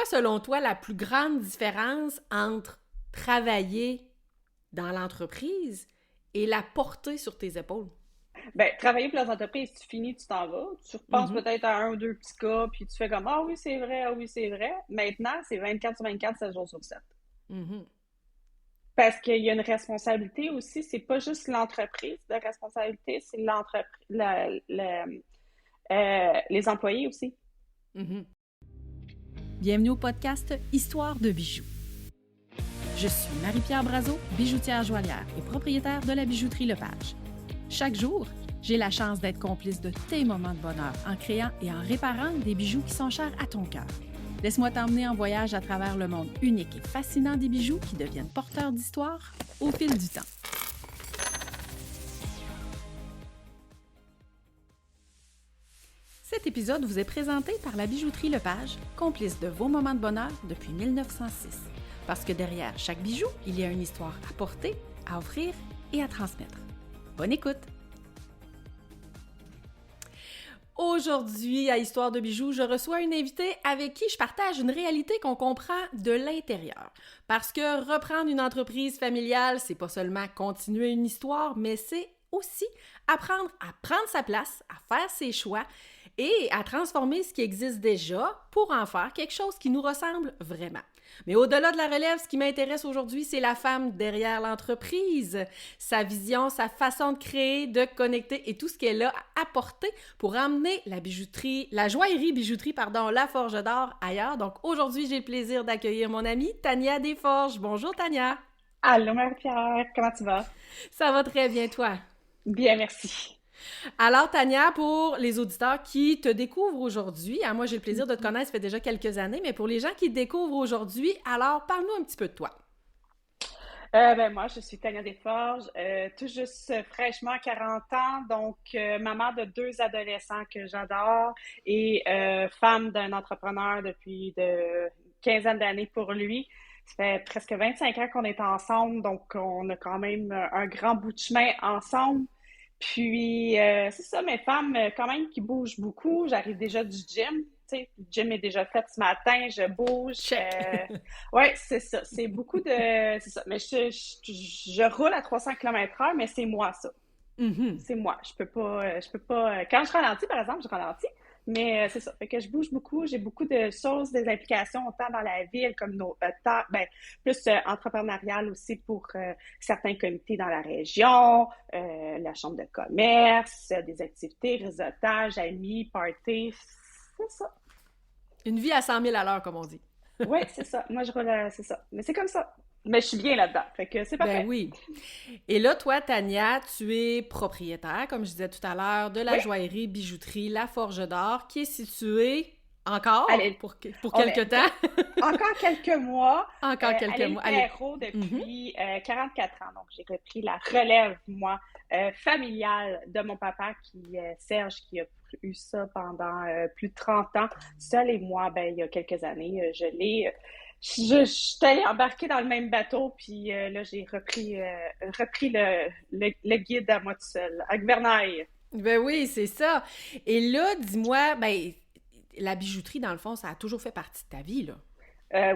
quoi, selon toi, la plus grande différence entre travailler dans l'entreprise et la porter sur tes épaules? Ben, travailler pour les entreprises, tu finis, tu t'en vas. Tu repenses Mhm, peut-être à un ou deux petits cas, puis tu fais comme ah oui, c'est vrai, ah oui, c'est vrai. Maintenant, c'est 24 sur 24, 7 jours sur 7. mhm. Parce qu'il y a une responsabilité aussi, c'est pas juste l'entreprise de responsabilité, c'est les employés aussi. Mhm. Bienvenue au podcast Histoire de bijoux. Je suis Marie-Pierre Brazeau, bijoutière joaillière et propriétaire de la bijouterie Lepage. Chaque jour, j'ai la chance d'être complice de tes moments de bonheur en créant et en réparant des bijoux qui sont chers à ton cœur. Laisse-moi t'emmener en voyage à travers le monde unique et fascinant des bijoux qui deviennent porteurs d'histoire au fil du temps. Cet épisode vous est présenté par la bijouterie Lepage, complice de vos moments de bonheur depuis 1906. Parce que derrière chaque bijou, il y a une histoire à porter, à offrir et à transmettre. Bonne écoute! Aujourd'hui, à Histoire de bijoux, je reçois une invitée avec qui je partage une réalité qu'on comprend de l'intérieur. Parce que reprendre une entreprise familiale, c'est pas seulement continuer une histoire, mais c'est aussi apprendre à prendre sa place, à faire ses choix et à transformer ce qui existe déjà pour en faire quelque chose qui nous ressemble vraiment. Mais au-delà de la relève, ce qui m'intéresse aujourd'hui, c'est la femme derrière l'entreprise, sa vision, sa façon de créer, de connecter et tout ce qu'elle a à apporter pour emmener la bijouterie, la joaillerie bijouterie, la Forge d'Or ailleurs. Donc aujourd'hui, j'ai le plaisir d'accueillir mon amie Tania Desforges. Bonjour Tania. Allô Marie-Pierre, comment tu vas? Ça va très bien toi? Bien, merci. Alors, Tania, pour les auditeurs qui te découvrent aujourd'hui, moi j'ai le plaisir de te connaître, ça fait déjà quelques années, mais pour les gens qui te découvrent aujourd'hui, alors parle-nous un petit peu de toi. Ben moi, je suis Tania Desforges, tout juste fraîchement 40 ans, donc maman de deux adolescents que j'adore et femme d'un entrepreneur depuis de quinzaine d'années pour lui. Ça fait presque 25 ans qu'on est ensemble, donc on a quand même un grand bout de chemin ensemble. Puis, c'est ça, mes femmes, quand même, qui bougent beaucoup. J'arrive déjà du gym. Tu sais, le gym est déjà fait ce matin, je bouge. Check! Ouais, c'est ça. C'est beaucoup de. C'est ça. Mais je roule à 300 km/h, mais c'est moi, ça. Mhm. C'est moi. Je peux pas. Quand je ralentis, par exemple, je ralentis. Mais c'est ça. Fait que je bouge beaucoup. J'ai beaucoup de choses, des implications, autant dans la ville comme ben, plus entrepreneuriales aussi pour certains comités dans la région, la chambre de commerce, des activités, réseautage, amis, party. C'est ça. Une vie à 100 000 à l'heure, comme on dit. Oui, c'est ça. Moi, je roule, c'est ça. Mais c'est comme ça. Mais je suis bien là-dedans. Fait que c'est Ben parfait. oui. Et là, toi, Tania, tu es propriétaire, comme je disais tout à l'heure, de la Oui. joaillerie bijouterie La Forge d'Or, qui est située encore Allez, pour on quelque est temps, encore quelques mois encore à quelques l'île mois. Allez. Perrault Mhm. depuis 44 ans. Donc, j'ai repris la relève, moi, familiale de mon papa, Serge, qui a eu ça pendant plus de 30 ans. Seul et moi, ben, il y a quelques années, je suis allée embarquer dans le même bateau, puis là, j'ai repris le guide à moi tout seul, à Gouvernail. Ben oui, c'est ça. Et là, dis-moi, ben, la bijouterie, dans le fond, ça a toujours fait partie de ta vie, là.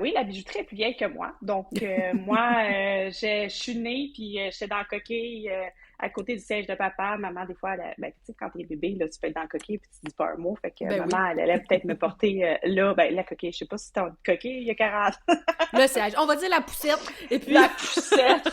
Oui, la bijouterie est plus vieille que moi. Donc, moi, je suis née, puis j'étais dans le coquille à côté du siège de papa. Maman, des fois, ben, tu sais, quand t'es bébé, là, tu peux être dans le coquille, puis tu dis pas un mot. Fait que Ben oui. maman, elle allait peut-être me porter là, ben, la coquille. Je sais pas si c'était une coquille il y a 40. Le siège. On va dire la poussette. Et puis. La poussette.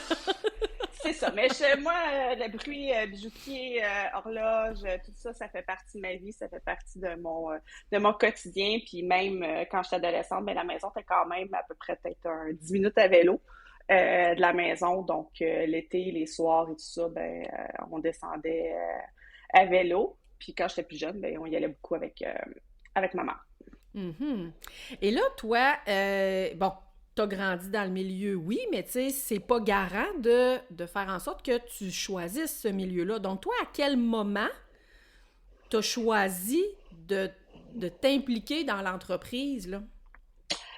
C'est ça. Mais moi, le bruit bijoutier, horloge, tout ça, ça fait partie de ma vie, ça fait partie de mon quotidien. Puis même quand j'étais adolescente, ben, la maison était quand même à peu près peut-être 10 minutes à vélo de la maison. Donc l'été, les soirs et tout ça, ben, on descendait à vélo. Puis quand j'étais plus jeune, ben, on y allait beaucoup avec maman. Mhm. Et là, toi, bon, t'as grandi dans le milieu, oui, mais tu sais, c'est pas garant de faire en sorte que tu choisisses ce milieu-là. Donc, toi, à quel moment t'as choisi de t'impliquer dans l'entreprise, là?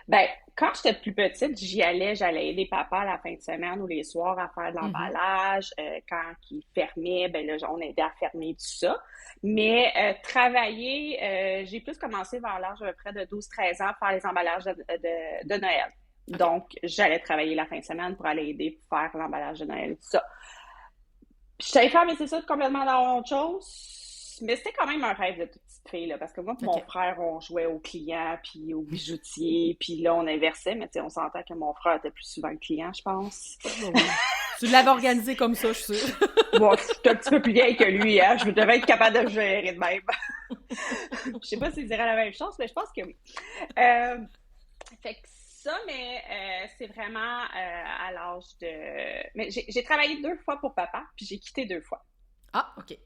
Ben, Quand j'étais plus petite, j'allais aider papa la fin de semaine ou les soirs à faire de Mhm. l'emballage. Quand il fermait, ben là, on aidait à fermer tout ça. Mais travailler, j'ai plus commencé vers l'âge à peu près de 12-13 ans à faire les emballages de Noël. OK. Donc, j'allais travailler la fin de semaine pour aller aider pour faire l'emballage de Noël et tout ça. Puis j'allais faire mes études complètement dans autre chose, mais c'était quand même un rêve de toute petite fille, là, parce que moi et mon OK. frère, on jouait aux clients, puis aux bijoutiers, puis là, on inversait, mais tu sais, on s'entend que mon frère était plus souvent le client, je pense. Bah oui. Tu l'avais organisé comme ça, je suis sûre. Bon, je suis un petit peu plus vieille que lui, hein, je devais être capable de le gérer de même. Je sais pas s'il dirait la même chose, mais je pense que oui. Euh, Fait que ça, mais c'est vraiment à l'âge de... Mais j'ai travaillé 2 fois pour papa, puis j'ai quitté 2 fois. Ah, OK.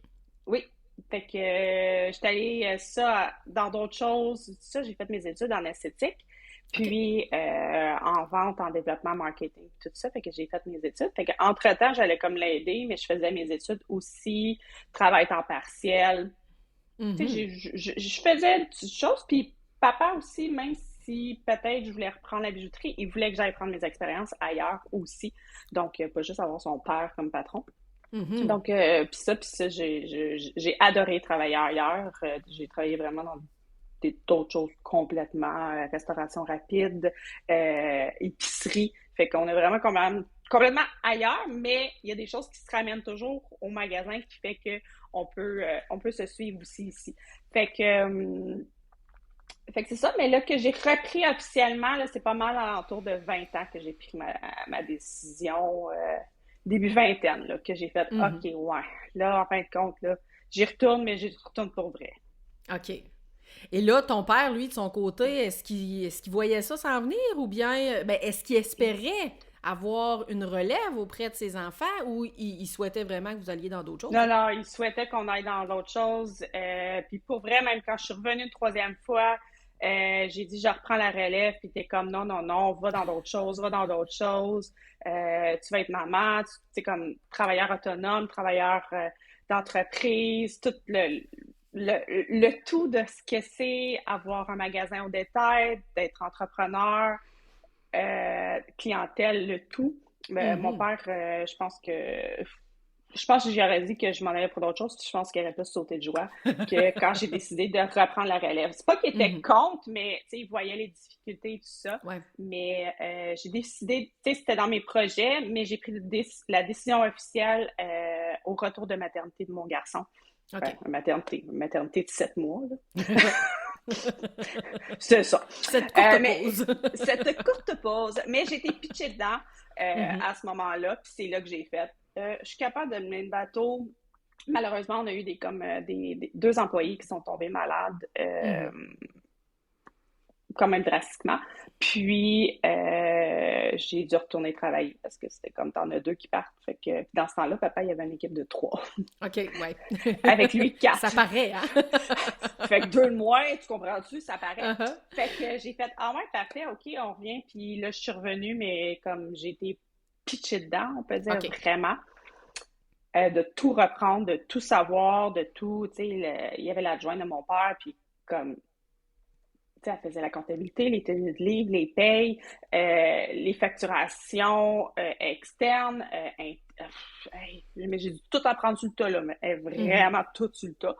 Oui. Fait que j'étais allée ça dans d'autres choses. Ça, j'ai fait mes études en esthétique, OK. puis en vente, en développement, marketing, tout ça. Fait que j'ai fait mes études. Fait que entre-temps, j'allais comme l'aider, mais je faisais mes études aussi, travail temps partiel. Tu sais, Mhm. je faisais des petites choses. Puis papa aussi, même si peut-être je voulais reprendre la bijouterie, il voulait que j'aille prendre mes expériences ailleurs aussi. Donc, pas juste avoir son père comme patron. Mhm. Donc, puis ça, j'ai adoré travailler ailleurs. J'ai travaillé vraiment dans d'autres choses complètement, restauration rapide, épicerie. Fait qu'on est vraiment quand même complètement ailleurs, mais il y a des choses qui se ramènent toujours au magasin qui fait que on peut se suivre aussi ici. Fait que, fait que c'est ça, mais là que j'ai repris officiellement, là, c'est pas mal à l'entour de 20 ans que j'ai pris ma décision, début vingtaine, là, que j'ai fait, OK, Mhm. ouais, là, en fin de compte, là, j'y retourne, mais j'y retourne pour vrai. OK. Et là, ton père, lui, de son côté, est-ce qu'il voyait ça s'en venir ou bien ben, est-ce qu'il espérait avoir une relève auprès de ses enfants ou il souhaitait vraiment que vous alliez dans d'autres Non, choses? non, il souhaitait qu'on aille dans d'autres choses. Puis pour vrai, même quand je suis revenue une troisième fois, j'ai dit je reprends la relève. Puis t'es comme non, non, non, va dans d'autres choses, va dans d'autres choses. Tu vas être maman, tu sais comme travailleur autonome, travailleur d'entreprise, tout le tout de ce que c'est avoir un magasin au détail, d'être entrepreneur, clientèle, le tout. Mon Mhm. père, je pense que j'aurais dit que je m'en allais pour d'autres choses, puis je pense qu'il aurait plus sauté de joie que quand j'ai décidé de reprendre la relève. C'est pas qu'il était Mhm. contre, mais tu sais, il voyait les difficultés et tout ça. Ouais. Mais j'ai décidé, tu sais, c'était dans mes projets, mais j'ai pris la décision officielle au retour de maternité de mon garçon. OK. Ben, maternité de 7 mois, là. Ouais. C'est ça. Cette courte Mais pause. cette courte pause, mais j'ai été pitchée dedans Mhm. à ce moment-là, puis c'est là que j'ai fait. Je suis capable de mener le bateau. Malheureusement, on a eu comme deux employés qui sont tombés malades Mhm. quand même drastiquement. Puis j'ai dû retourner travailler parce que c'était comme t'en as deux qui partent. Fait que dans ce temps-là, papa, il y avait une équipe de 3. OK, ouais. Avec lui, Ça 4. paraît, hein? Fait que 2 de moins, tu comprends-tu? Ça paraît. Uh-huh. Fait que j'ai fait, ah ouais, parfait, ok, on revient. Puis là, je suis revenue, mais comme j'ai été pitchée dedans, on peut dire OK. vraiment, de tout reprendre, de tout savoir, de tout, tu sais, il y avait l'adjoint de mon père, puis comme, tu sais, elle faisait la comptabilité, les tenues de livre, les payes, les facturations externes, hey, mais j'ai dû tout apprendre sur le tas, là, mais Mhm. vraiment tout sur le tas.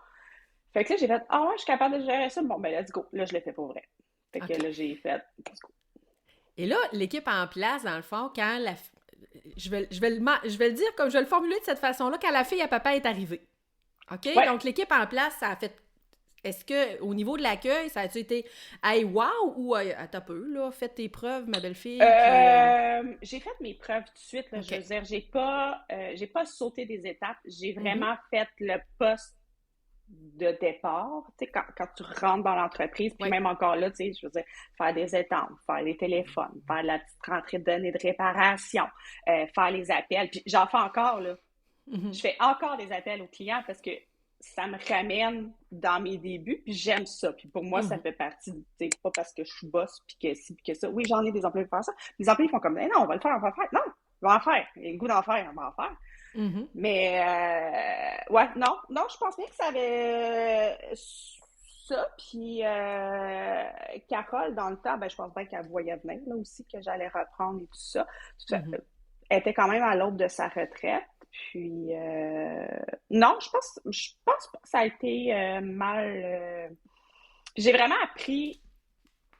Fait que là, j'ai fait, ah ouais, je suis capable de gérer ça. Bon, ben, let's go. Là, je le fais pour vrai. Fait que OK. là, j'ai fait, let's go. Et là, l'équipe en place, dans le fond, quand je vais le dire comme je vais le formuler de cette façon-là, quand la fille à papa est arrivée. OK? Ouais. Donc, l'équipe en place, ça a fait. Est-ce que, au niveau de l'accueil, ça a-tu été hey, wow ou attends un peu, là, faites tes preuves, ma belle-fille, puis. J'ai fait mes preuves tout de suite, là, je veux OK. dire, j'ai pas sauté des étapes. J'ai Mhm. vraiment fait le poste de départ, tu sais, quand tu rentres dans l'entreprise, puis Ouais. même encore là, tu sais, je veux dire, faire des étampes, faire les téléphones, faire la petite rentrée de données de réparation, faire les appels, puis j'en fais encore, là. Je Mhm. fais encore des appels aux clients parce que ça me ramène dans mes débuts, puis j'aime ça. Puis pour moi, ça Mhm. fait partie, tu sais, pas parce que je suis boss, puis que ci, puis que ça. Oui, j'en ai des employés pour faire ça. Les employés font comme, eh non, on va le faire, on va le faire. Non, on va en faire. Il y a le goût d'en faire, on va en faire. Mais, ouais, non, non, je pense bien que ça avait ça. Puis Carole, dans le temps, ben, je pense bien qu'elle voyait venir là aussi que j'allais reprendre et tout ça. Mhm. Elle était quand même à l'aube de sa retraite. Puis non, je pense pas que ça a été mal. J'ai vraiment appris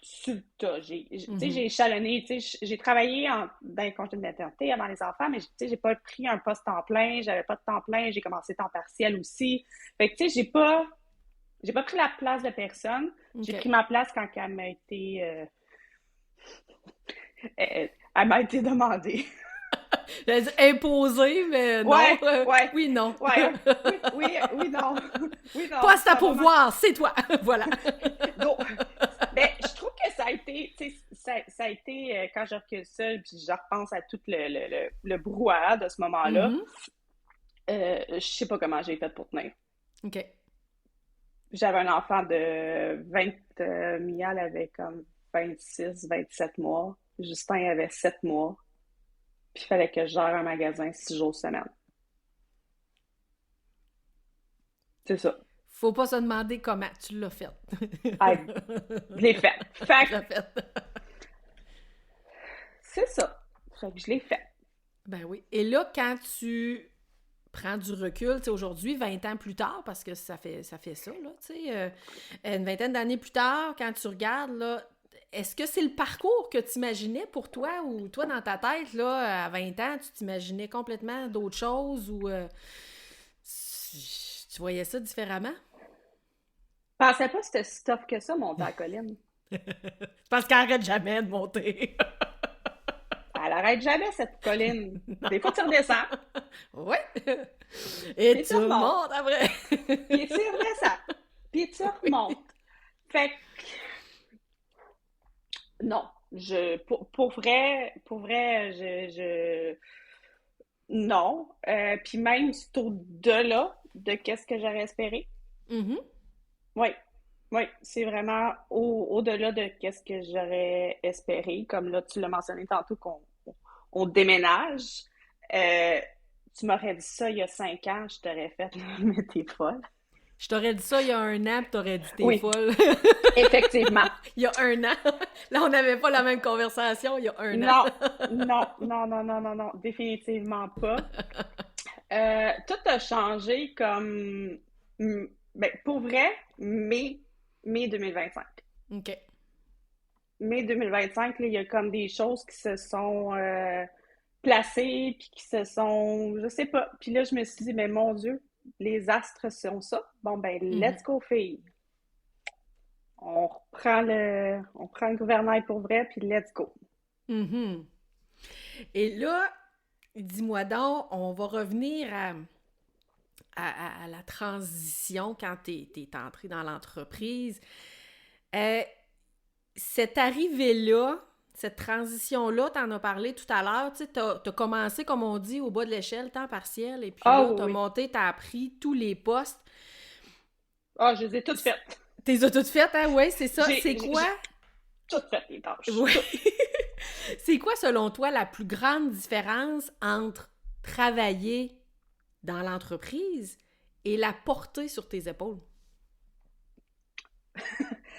sur le tas. Tu sais, Mhm. j'ai échelonné. Tu sais, j'ai travaillé dans les congés de maternité avant les enfants, mais tu sais, j'ai pas pris un poste temps plein. J'avais pas de temps plein. J'ai commencé temps partiel aussi. Fait que tu sais, j'ai pas pris la place de personne. J'ai OK. pris ma place quand elle m'a été demandée. J'allais dire imposé, mais non. Ouais, ouais, Oui, non. ouais, oui, non, oui, non, Poste à ça va mal. pourvoir, c'est toi. Voilà. Donc, ben, je trouve que ça a été, tu sais, ça a été, quand je recule ça, puis je repense à tout le brouhaha de ce moment-là, Mhm. je sais pas comment j'ai fait pour tenir. OK. J'avais un enfant de 20, Mial avait comme 26, 27 mois. Justin avait 7 mois. Puis il fallait que je gère un magasin 6 jours semaine. C'est ça. Faut pas se demander comment tu l'as fait. Ah, je l'ai fait. Fait Tu que l'as fait. c'est ça. Fait que je l'ai fait. Ben oui. Et là, quand tu prends du recul, tu sais, aujourd'hui, 20 ans plus tard, parce que ça fait ça, là, tu sais, une vingtaine d'années plus tard, quand tu regardes, là, est-ce que c'est le parcours que tu imaginais pour toi ou toi, dans ta tête, là, à 20 ans, tu t'imaginais complètement d'autres choses ou tu voyais ça différemment? Je pensais pas que c'était si tough que ça, monter à la colline. Parce qu'elle arrête jamais de monter. Elle arrête jamais, cette colline. Non. Des fois, tu redescends, Ouais. Et puis tu tu remontes, remontes après. puis tu redescends, puis tu Oui. remontes. Fait que, non. Pour vrai, non. Puis même, c'est au-delà de qu'est-ce que j'aurais espéré. Mhm. Oui, oui, c'est vraiment au-delà de qu'est-ce que j'aurais espéré. Comme là, tu l'as mentionné tantôt qu'on déménage. Euh, Tu m'aurais dit ça il y a 5 ans, je t'aurais fait, mais t'es folle. Je t'aurais dit ça il y a un an, puis t'aurais dit t'es Oui, folle. effectivement. Il y a un an. Là, on n'avait pas la même conversation il y a un an. Non, non, non, non, non, non, non, définitivement pas. Tout a changé comme, ben, pour vrai, mai 2025. OK. Mai 2025, là, il y a comme des choses qui se sont placées, puis qui se sont, je sais pas. Puis là, je me suis dit, mais mon Dieu, les astres sont ça. Bon, ben, Mhm. let's go, filles. On prend le gouvernail pour vrai, puis let's go. Mhm. Et là, dis-moi donc, on va revenir à la transition quand t'es entré dans l'entreprise. Euh, Cette arrivée-là, cette transition-là, t'en as parlé tout à l'heure, tu sais, t'as commencé, comme on dit, au bas de l'échelle, temps partiel, et puis Ah là, oui, t'as oui. monté, t'as appris tous les postes. Ah, je les ai toutes faites. T'es as toutes faites, hein? Oui, c'est ça. J'ai C'est j'ai- quoi? j'ai toutes fait les tâches. Ouais. Toutes. C'est quoi, selon toi, la plus grande différence entre travailler dans l'entreprise et la porter sur tes épaules?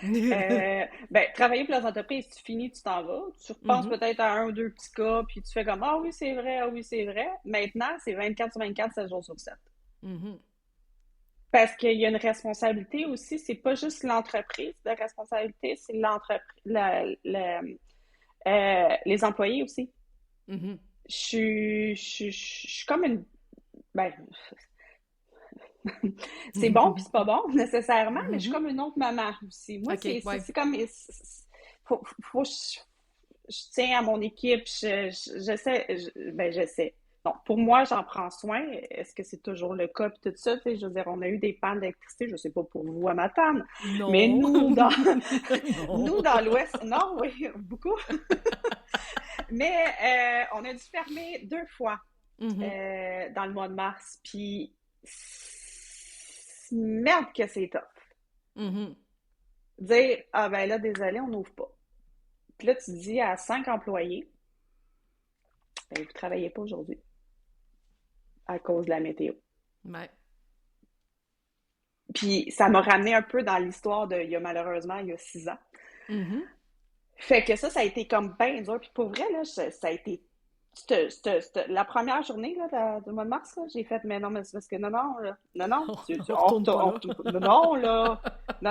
Ben, travailler pour les entreprises, tu finis, tu t'en vas. Tu repenses Mhm, peut-être à un ou deux petits cas, puis tu fais comme, ah oui, c'est vrai, ah oui, c'est vrai. Maintenant, c'est 24 sur 24, 7 jours sur 7. mhm, Parce qu'il y a une responsabilité aussi, c'est pas juste l'entreprise de responsabilité, c'est les employés aussi. mhm, Je suis comme une. Ben, c'est bon puis c'est pas bon nécessairement, mais je suis mhm. comme une autre maman aussi. Moi, OK, ouais. c'est comme. Faut je tiens à mon équipe, j'essaie, ben j'essaie. Non, pour moi, j'en prends soin. Est-ce que c'est toujours le cas? Puis tout ça, tu sais, je veux dire, on a eu des pannes d'électricité, je sais pas pour vous à Matane, mais Non. nous, Non. dans l'Ouest, non, oui, beaucoup. Mais on a dû fermer 2 fois Mhm, dans le mois de mars. Puis, merde que c'est top. mhm. Dire, ah ben là, désolé, on n'ouvre pas. Puis là, tu dis à 5 employés, ben, vous travaillez pas aujourd'hui à cause de la météo. Ouais. Puis ça m'a ramené un peu dans l'histoire malheureusement, il y a 6 ans. Mhm. Fait que ça a été comme bien dur. Puis pour vrai, là, ça a été la première journée là, du mois de mars, là, j'ai fait, mais non, mais c'est parce que non, On retourne pas là.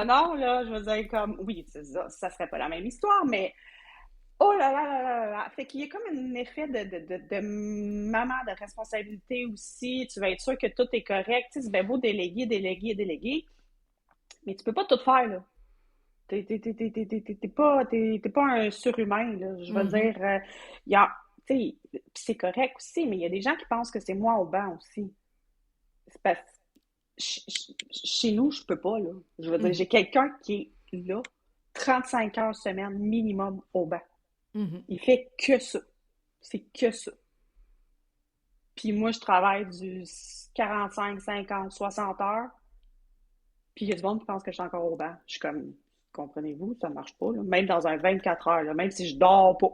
non, là, je veux dire, comme, oui, ça serait pas la même histoire, mais oh là là là là là! Fait qu'il y a comme un effet de maman, de responsabilité aussi. Tu vas être sûr que tout est correct. Tu sais, c'est bien beau déléguer, mais tu peux pas tout faire, là. T'es pas un surhumain, là. Je veux Mhm. dire, il y a, tu sais, puis c'est correct aussi, mais il y a des gens qui pensent que c'est moi au banc aussi. C'est parce chez nous, je peux pas, là. Je veux dire, Mhm. j'ai quelqu'un qui est là, 35 heures semaine minimum au banc. Mhm. Il fait que ça. C'est que ça. Puis moi, je travaille du 45, 50, 60 heures. Puis il y a du monde qui pense que je suis encore au banc. Je suis comme, comprenez-vous, ça marche pas, là. Même dans un 24 heures, là, même si je dors pas,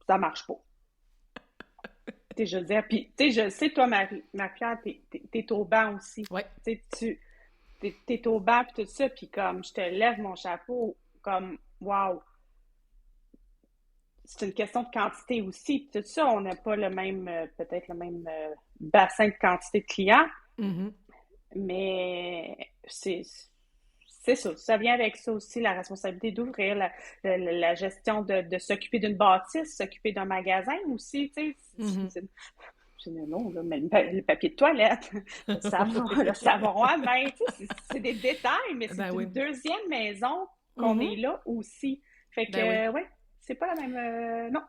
ça marche pas. Tu sais, je veux dire, puis, tu sais, je sais, toi, Marie-Pierre, t'es au banc aussi. Ouais. Tu sais, t'es au banc, puis tout ça, puis comme, je te lève mon chapeau, comme, wow, c'est une question de quantité aussi. Tout ça, on n'a pas le même, peut-être le même bassin de quantité de clients, Mhm. mais c'est ça. Ça vient avec ça aussi, la responsabilité d'ouvrir, la gestion de s'occuper d'une bâtisse, s'occuper d'un magasin aussi, tu sais. Mhm. Non, là, mais le papier de toilette, le savon à main, tu sais, c'est des détails, mais Ben c'est oui. une deuxième maison qu'on Mhm. est là aussi. Fait Ben oui. que, ouais, c'est pas la même. Non.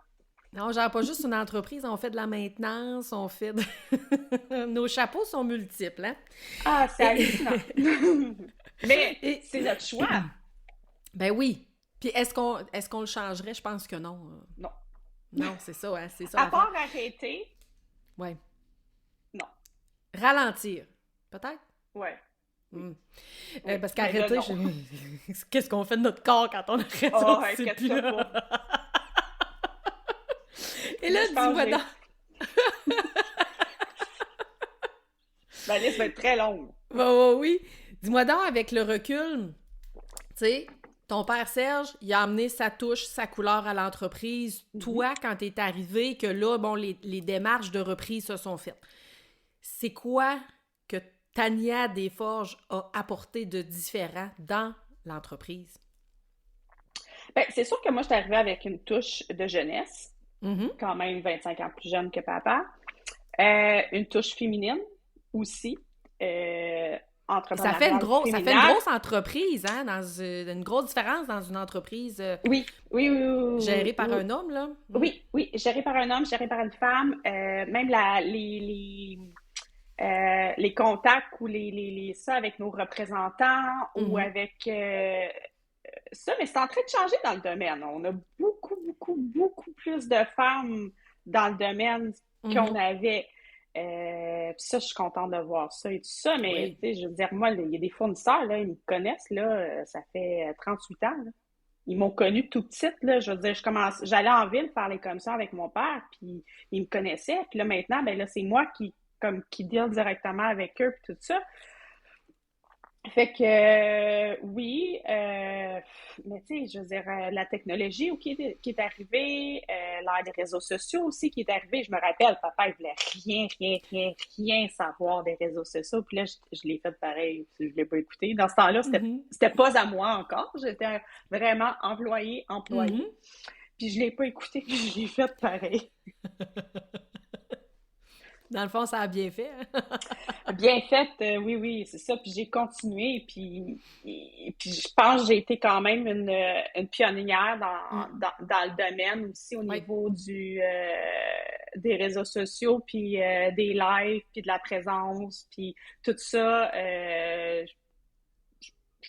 Non, on gère pas juste une entreprise, on fait de la maintenance, on fait de... Nos chapeaux sont multiples, hein? Ah, c'est Et... hallucinant. Mais Et... c'est notre choix. Ben oui. Puis est-ce qu'on le changerait? Je pense que non. Non. Non, c'est ça, hein? C'est ça À l'affaire. part arrêter, Ouais. non. Ralentir. Peut-être? Ouais, oui, Hmm. oui. Parce Mais là, qu'arrêter, non. qu'est-ce qu'on fait de notre corps quand on arrête ça? Oh, On sait plus, inquiète-toi là. pas. Et là, Là, je pense que dis-moi donc. ma liste va être très longue. Oui. Dis-moi donc, avec le recul, tu sais, ton père Serge, il a amené sa touche, sa couleur à l'entreprise. Mhm. Toi, quand t'es arrivé, que là, bon, les démarches de reprise se sont faites. C'est quoi que Tania Desforges a apporté de différent dans l'entreprise? Ben, c'est sûr que moi, je suis arrivée avec une touche de jeunesse, Mhm. quand même 25 ans plus jeune que papa. Une touche féminine aussi, euh, entrepreneuriale Ça fait une féminine. grosse entreprise, hein, une grosse différence dans une entreprise Oui, oui, oui, oui, gérée par oui, un homme, là. Mm. oui, oui, gérée par un homme, gérée par une femme. Même les contacts ou ça avec nos représentants ou Mhm. avec ça, mais c'est en train de changer dans le domaine. On a beaucoup, beaucoup, beaucoup plus de femmes dans le domaine qu'on Mhm. avait. Puis ça, je suis contente de voir ça et tout ça, mais Oui. tu sais, je veux dire, moi, il y a des fournisseurs, là, ils me connaissent, là, ça fait 38 ans, là. Ils m'ont connue tout petite, là. Je veux dire, j'allais en ville faire les commissions avec mon père, puis ils me connaissaient. Puis là, maintenant, ben là, c'est moi qui deal directement avec eux, puis tout ça. Fait que oui, mais tu sais, je veux dire, la technologie qui est arrivée, l'ère des réseaux sociaux aussi qui est arrivée. Je me rappelle, papa, il voulait rien, rien, rien, rien savoir des réseaux sociaux. Puis là, je l'ai fait pareil, je l'ai pas écouté. Dans ce temps-là, Mhm. c'était pas à moi encore. J'étais vraiment employée. Mhm. Puis je l'ai pas écouté, puis je l'ai fait pareil. Dans le fond, ça a bien fait, hein? Bien fait, oui, oui, c'est ça. Puis j'ai continué, puis je pense que j'ai été quand même une pionnière Mm. dans le domaine aussi au Oui. niveau des réseaux sociaux, puis des lives, puis de la présence, puis tout ça. Je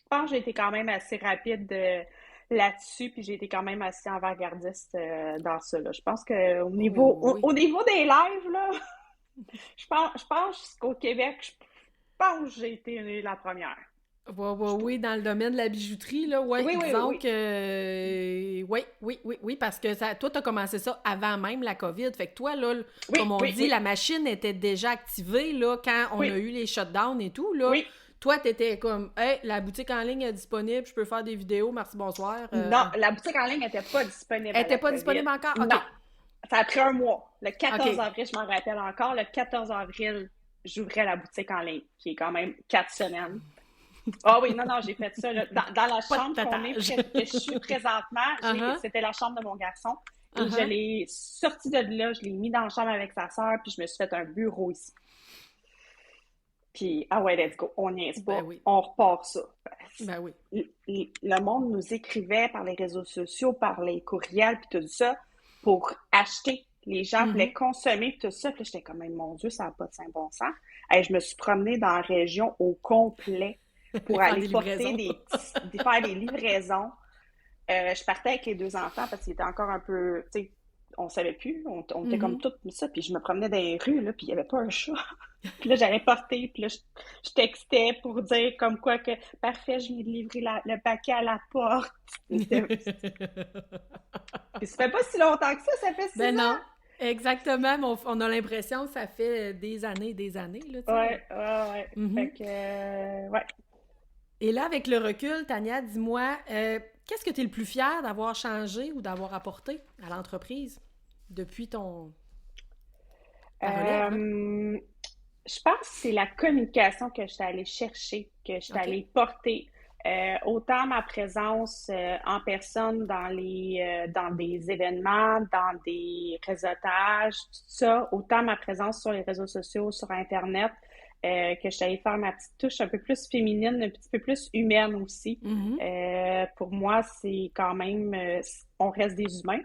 pense que j'ai été quand même assez rapide là-dessus, puis j'ai été quand même assez avant-gardiste dans ça, là. Je pense que Oh, oui. au niveau des lives, là, je pense qu'au Québec, je pense que j'ai été la première. Oui, oui, Je- oui, dans le domaine de la bijouterie, là, ouais, Oui, oui, disons oui. que... oui, oui, oui, oui, parce que toi, t'as commencé ça avant même la COVID. Fait que toi, là, Oui, comme on oui, dit, oui. la machine était déjà activée, là, quand on a Oui, eu les shutdowns et tout, là. oui. Toi, t'étais comme, hey, la boutique en ligne est disponible, je peux faire des vidéos, merci, bonsoir. Non, la boutique en ligne n'était pas disponible Elle à était la pas COVID. disponible encore? OK. Non, ça a pris un mois. Le 14 OK. avril, je m'en rappelle encore, le 14 avril, j'ouvrais la boutique en ligne, qui est quand même 4 semaines. Ah oui, non, j'ai fait ça. Là. Dans la Pas de chambre tatage. que je suis présentement, Uh-huh. c'était la chambre de mon garçon. Et je Uh-huh. l'ai sorti de là, je l'ai mis dans la chambre avec sa sœur, puis je me suis fait un bureau ici. Puis, ah ouais, let's go, on niaise pas, Ben oui. on repart ça. Ben oui. Le monde nous écrivait par les réseaux sociaux, par les courriels, puis tout ça, pour acheter. Les gens voulaient consommer, puis tout ça. Puis j'étais comme, mon Dieu, ça n'a pas de saint bon sens. Et je me suis promenée dans la région au complet pour Faire aller des porter livraisons. faire des livraisons. Je partais avec les deux enfants parce qu'ils étaient encore un peu, tu sais, on savait plus, on était comme toutes ça, puis je me promenais dans les rues, là, puis il n'y avait pas un chat. Puis là, j'allais porter, puis là, je textais pour dire comme quoi que, parfait, je viens de livrer le paquet à la porte. Puis ça fait pas si longtemps que ça fait 6 Ben ans. non. Exactement, mais on a l'impression que ça fait des années, là, tu sais. Ouais. Fait que, ouais. Et là, avec le recul, Tania, dis-moi, qu'est-ce que tu es le plus fier d'avoir changé ou d'avoir apporté à l'entreprise depuis ta relève, là? Je pense que c'est la communication que je suis allée chercher, que je suis allée porter. Autant ma présence en personne dans des événements, dans des réseautages, tout ça, autant ma présence sur les réseaux sociaux, sur Internet, que je suis allée faire ma petite touche un peu plus féminine, un petit peu plus humaine aussi. Pour moi, c'est quand même, on reste des humains.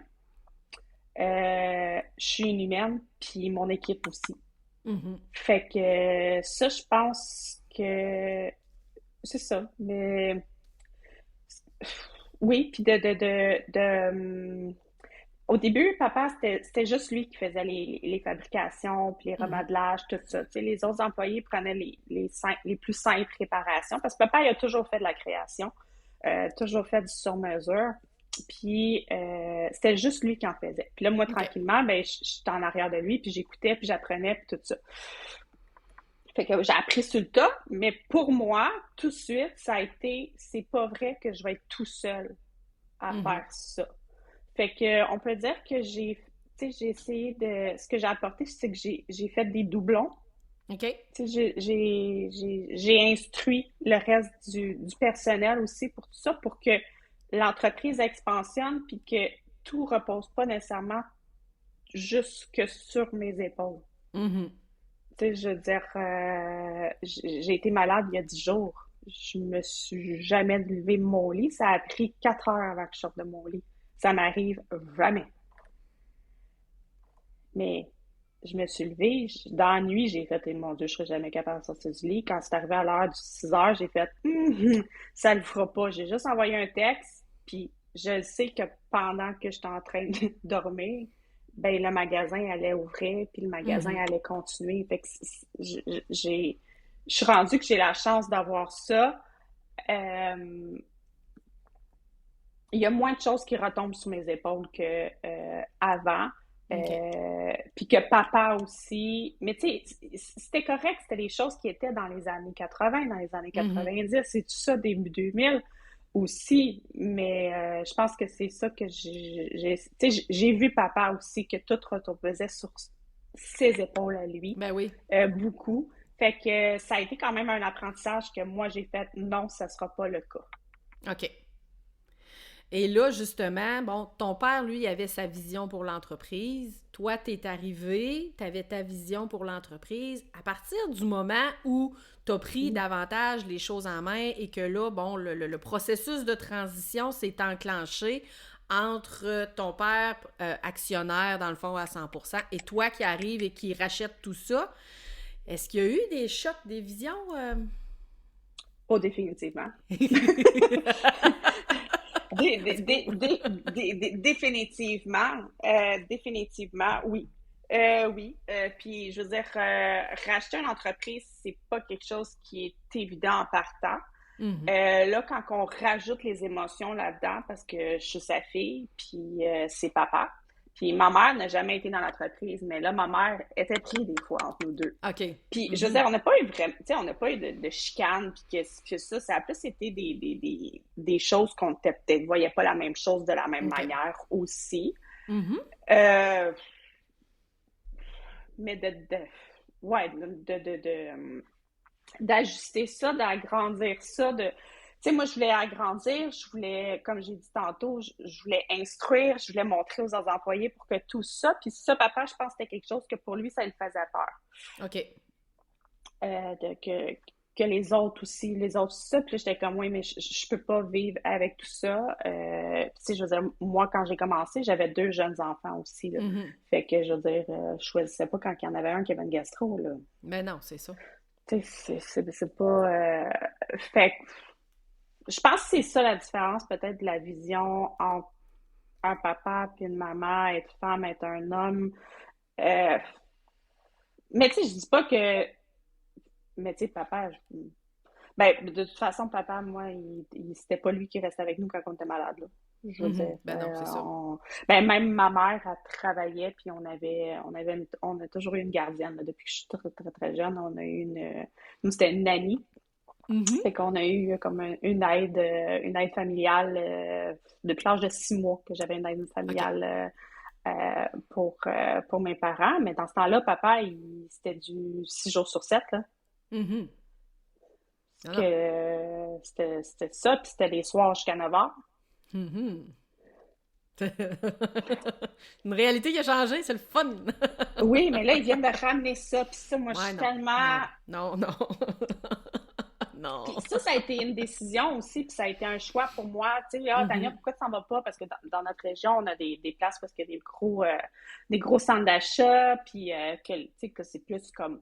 Je suis une humaine, puis mon équipe aussi. Fait que ça, je pense que c'est ça. Mais oui, puis au début, papa, c'était juste lui qui faisait les fabrications, puis les remodelages, tout ça. Tu sais, les autres employés prenaient les plus simples réparations, parce que papa, il a toujours fait de la création, toujours fait du sur-mesure. Puis c'était juste lui qui en faisait. Puis là, moi, tranquillement, ben, j'étais en arrière de lui, puis j'écoutais, puis j'apprenais, puis tout ça. Fait que j'ai appris sur le tas, mais pour moi, tout de suite, ça a été, c'est pas vrai que je vais être tout seul à faire ça. Fait que on peut dire que j'ai essayé de, ce que j'ai apporté, c'est que j'ai fait des doublons. OK. Tu sais, j'ai instruit le reste du personnel aussi pour tout ça, pour que l'entreprise expansionne, puis que tout repose pas nécessairement juste que sur mes épaules. Tu sais, je veux dire, j'ai été malade il y a 10 jours. Je me suis jamais levée de mon lit. Ça a pris 4 heures avant que je sorte de mon lit. Ça m'arrive jamais. Mais je me suis levée. Dans la nuit, j'ai fait, mon Dieu, je serais jamais capable de sortir du lit. Quand c'est arrivé à l'heure du 6 heures, j'ai fait, ça le fera pas. J'ai juste envoyé un texte, puis je sais que pendant que j'étais en train de dormir, ben le magasin allait ouvrir, puis le magasin allait continuer. Fait que je suis rendue que j'ai la chance d'avoir ça. Il y a moins de choses qui retombent sur mes épaules que avant. Puis que papa aussi. Mais tu sais, c'était correct, c'était des choses qui étaient dans les années 80, dans les années 90, c'est tout ça, début 2000 aussi. Mais je pense que c'est ça que j'ai vu papa aussi, que tout reposait sur ses épaules à lui. Ben oui. Beaucoup. Fait que ça a été quand même un apprentissage que moi j'ai fait, non, ça sera pas le cas. OK. Et là, justement, bon, ton père, lui, avait sa vision pour l'entreprise. Toi, t'es arrivé, t'avais ta vision pour l'entreprise. À partir du moment où t'as pris davantage les choses en main et que là, bon, le processus de transition s'est enclenché entre ton père, actionnaire, dans le fond, à 100%, et toi qui arrives et qui rachète tout ça, est-ce qu'il y a eu des chocs, des visions? Pas définitivement. Définitivement, oui. Oui. Puis, je veux dire, racheter une entreprise, c'est pas quelque chose qui est évident en partant. Là, quand on rajoute les émotions là-dedans, parce que je suis sa fille, puis c'est papa, Puis ma mère n'a jamais été dans l'entreprise, mais là, ma mère était prise des fois entre nous deux. OK. Puis, je veux dire, on n'a pas eu vraiment, tu sais, on n'a pas eu de chicane, puis que ça a plus été des choses qu'on peut-être voyait pas la même chose de la même OK. manière aussi. Mhm. Euh, mais ouais, d'ajuster ça, d'agrandir ça, tu sais, moi, je voulais agrandir, je voulais, comme j'ai dit tantôt, je voulais instruire, je voulais montrer aux autres employés pour que tout ça, puis ça, papa, je pense que c'était quelque chose que pour lui, ça lui faisait peur. OK. Que les autres aussi, les autres ça. Puis là, j'étais comme, oui, mais je peux pas vivre avec tout ça. Tu sais, je veux dire, moi, quand j'ai commencé, j'avais 2 jeunes enfants aussi, là. Mhm. Fait que, je veux dire, je choisissais pas quand il y en avait un qui avait une gastro, là. Ben non, c'est ça. Tu sais, c'est pas... Fait que, je pense que c'est ça la différence, peut-être, de la vision entre un papa puis une maman, être femme, être un homme. Euh, mais tu sais, je dis pas que... Mais tu sais, papa, ben, de toute façon, papa, moi, c'était pas lui qui restait avec nous quand on était malade, là. Je veux Mhm. dire, Ben non, c'est ça. ben, même ma mère, elle travaillait, puis on a toujours eu une gardienne, là. Depuis que je suis très, très, très jeune, on a eu nous, c'était une nanny. Mhm. Fait qu'on a eu comme une aide familiale, depuis l'âge de 6 mois que j'avais une aide OK. familiale, pour mes parents. Mais dans ce temps-là, papa, c'était du 6 jours sur 7, là. Mhm. Non, non. Que c'était ça, puis c'était les soirs jusqu'à 9 heures. Mhm. Une réalité qui a changé, c'est le fun. Oui, mais là, ils viennent de ramener ça, puis ça, moi, je Ouais, suis non, tellement... non, non, non. Non. Puis ça a été une décision aussi, puis ça a été un choix pour moi. Tu sais, ah, Tania, Mhm. pourquoi tu s'en vas pas? Parce que dans notre région, on a des places parce qu'il y a des gros centres d'achat, puis tu sais, que c'est plus comme,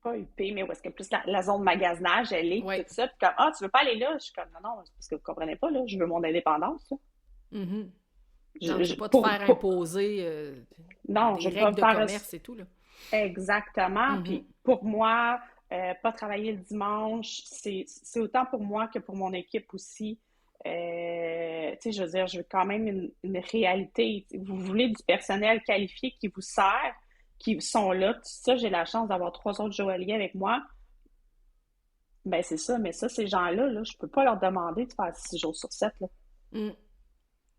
pas UP, mais où est-ce que plus la zone de magasinage, elle est, puis Ouais. tout ça. Puis comme, ah, tu veux pas aller là? Je suis comme, non, non, parce que vous comprenez pas, là, je veux mon indépendance, là. Mhm. Non, Je, tu veux je- pas te pour, faire pour, imposer non, des je veux pas règles me de faire commerce et tout, là. exactement. Mhm. Puis pour moi, pas travailler le dimanche, c'est autant pour moi que pour mon équipe aussi. Tu sais, je veux dire, je veux quand même une réalité. Vous voulez du personnel qualifié qui vous sert, qui sont là. Tout ça, j'ai la chance d'avoir 3 autres joailliers avec moi. Ben c'est ça, mais ça, ces gens-là, là, je peux pas leur demander de faire 6 jours sur 7, là. Mm.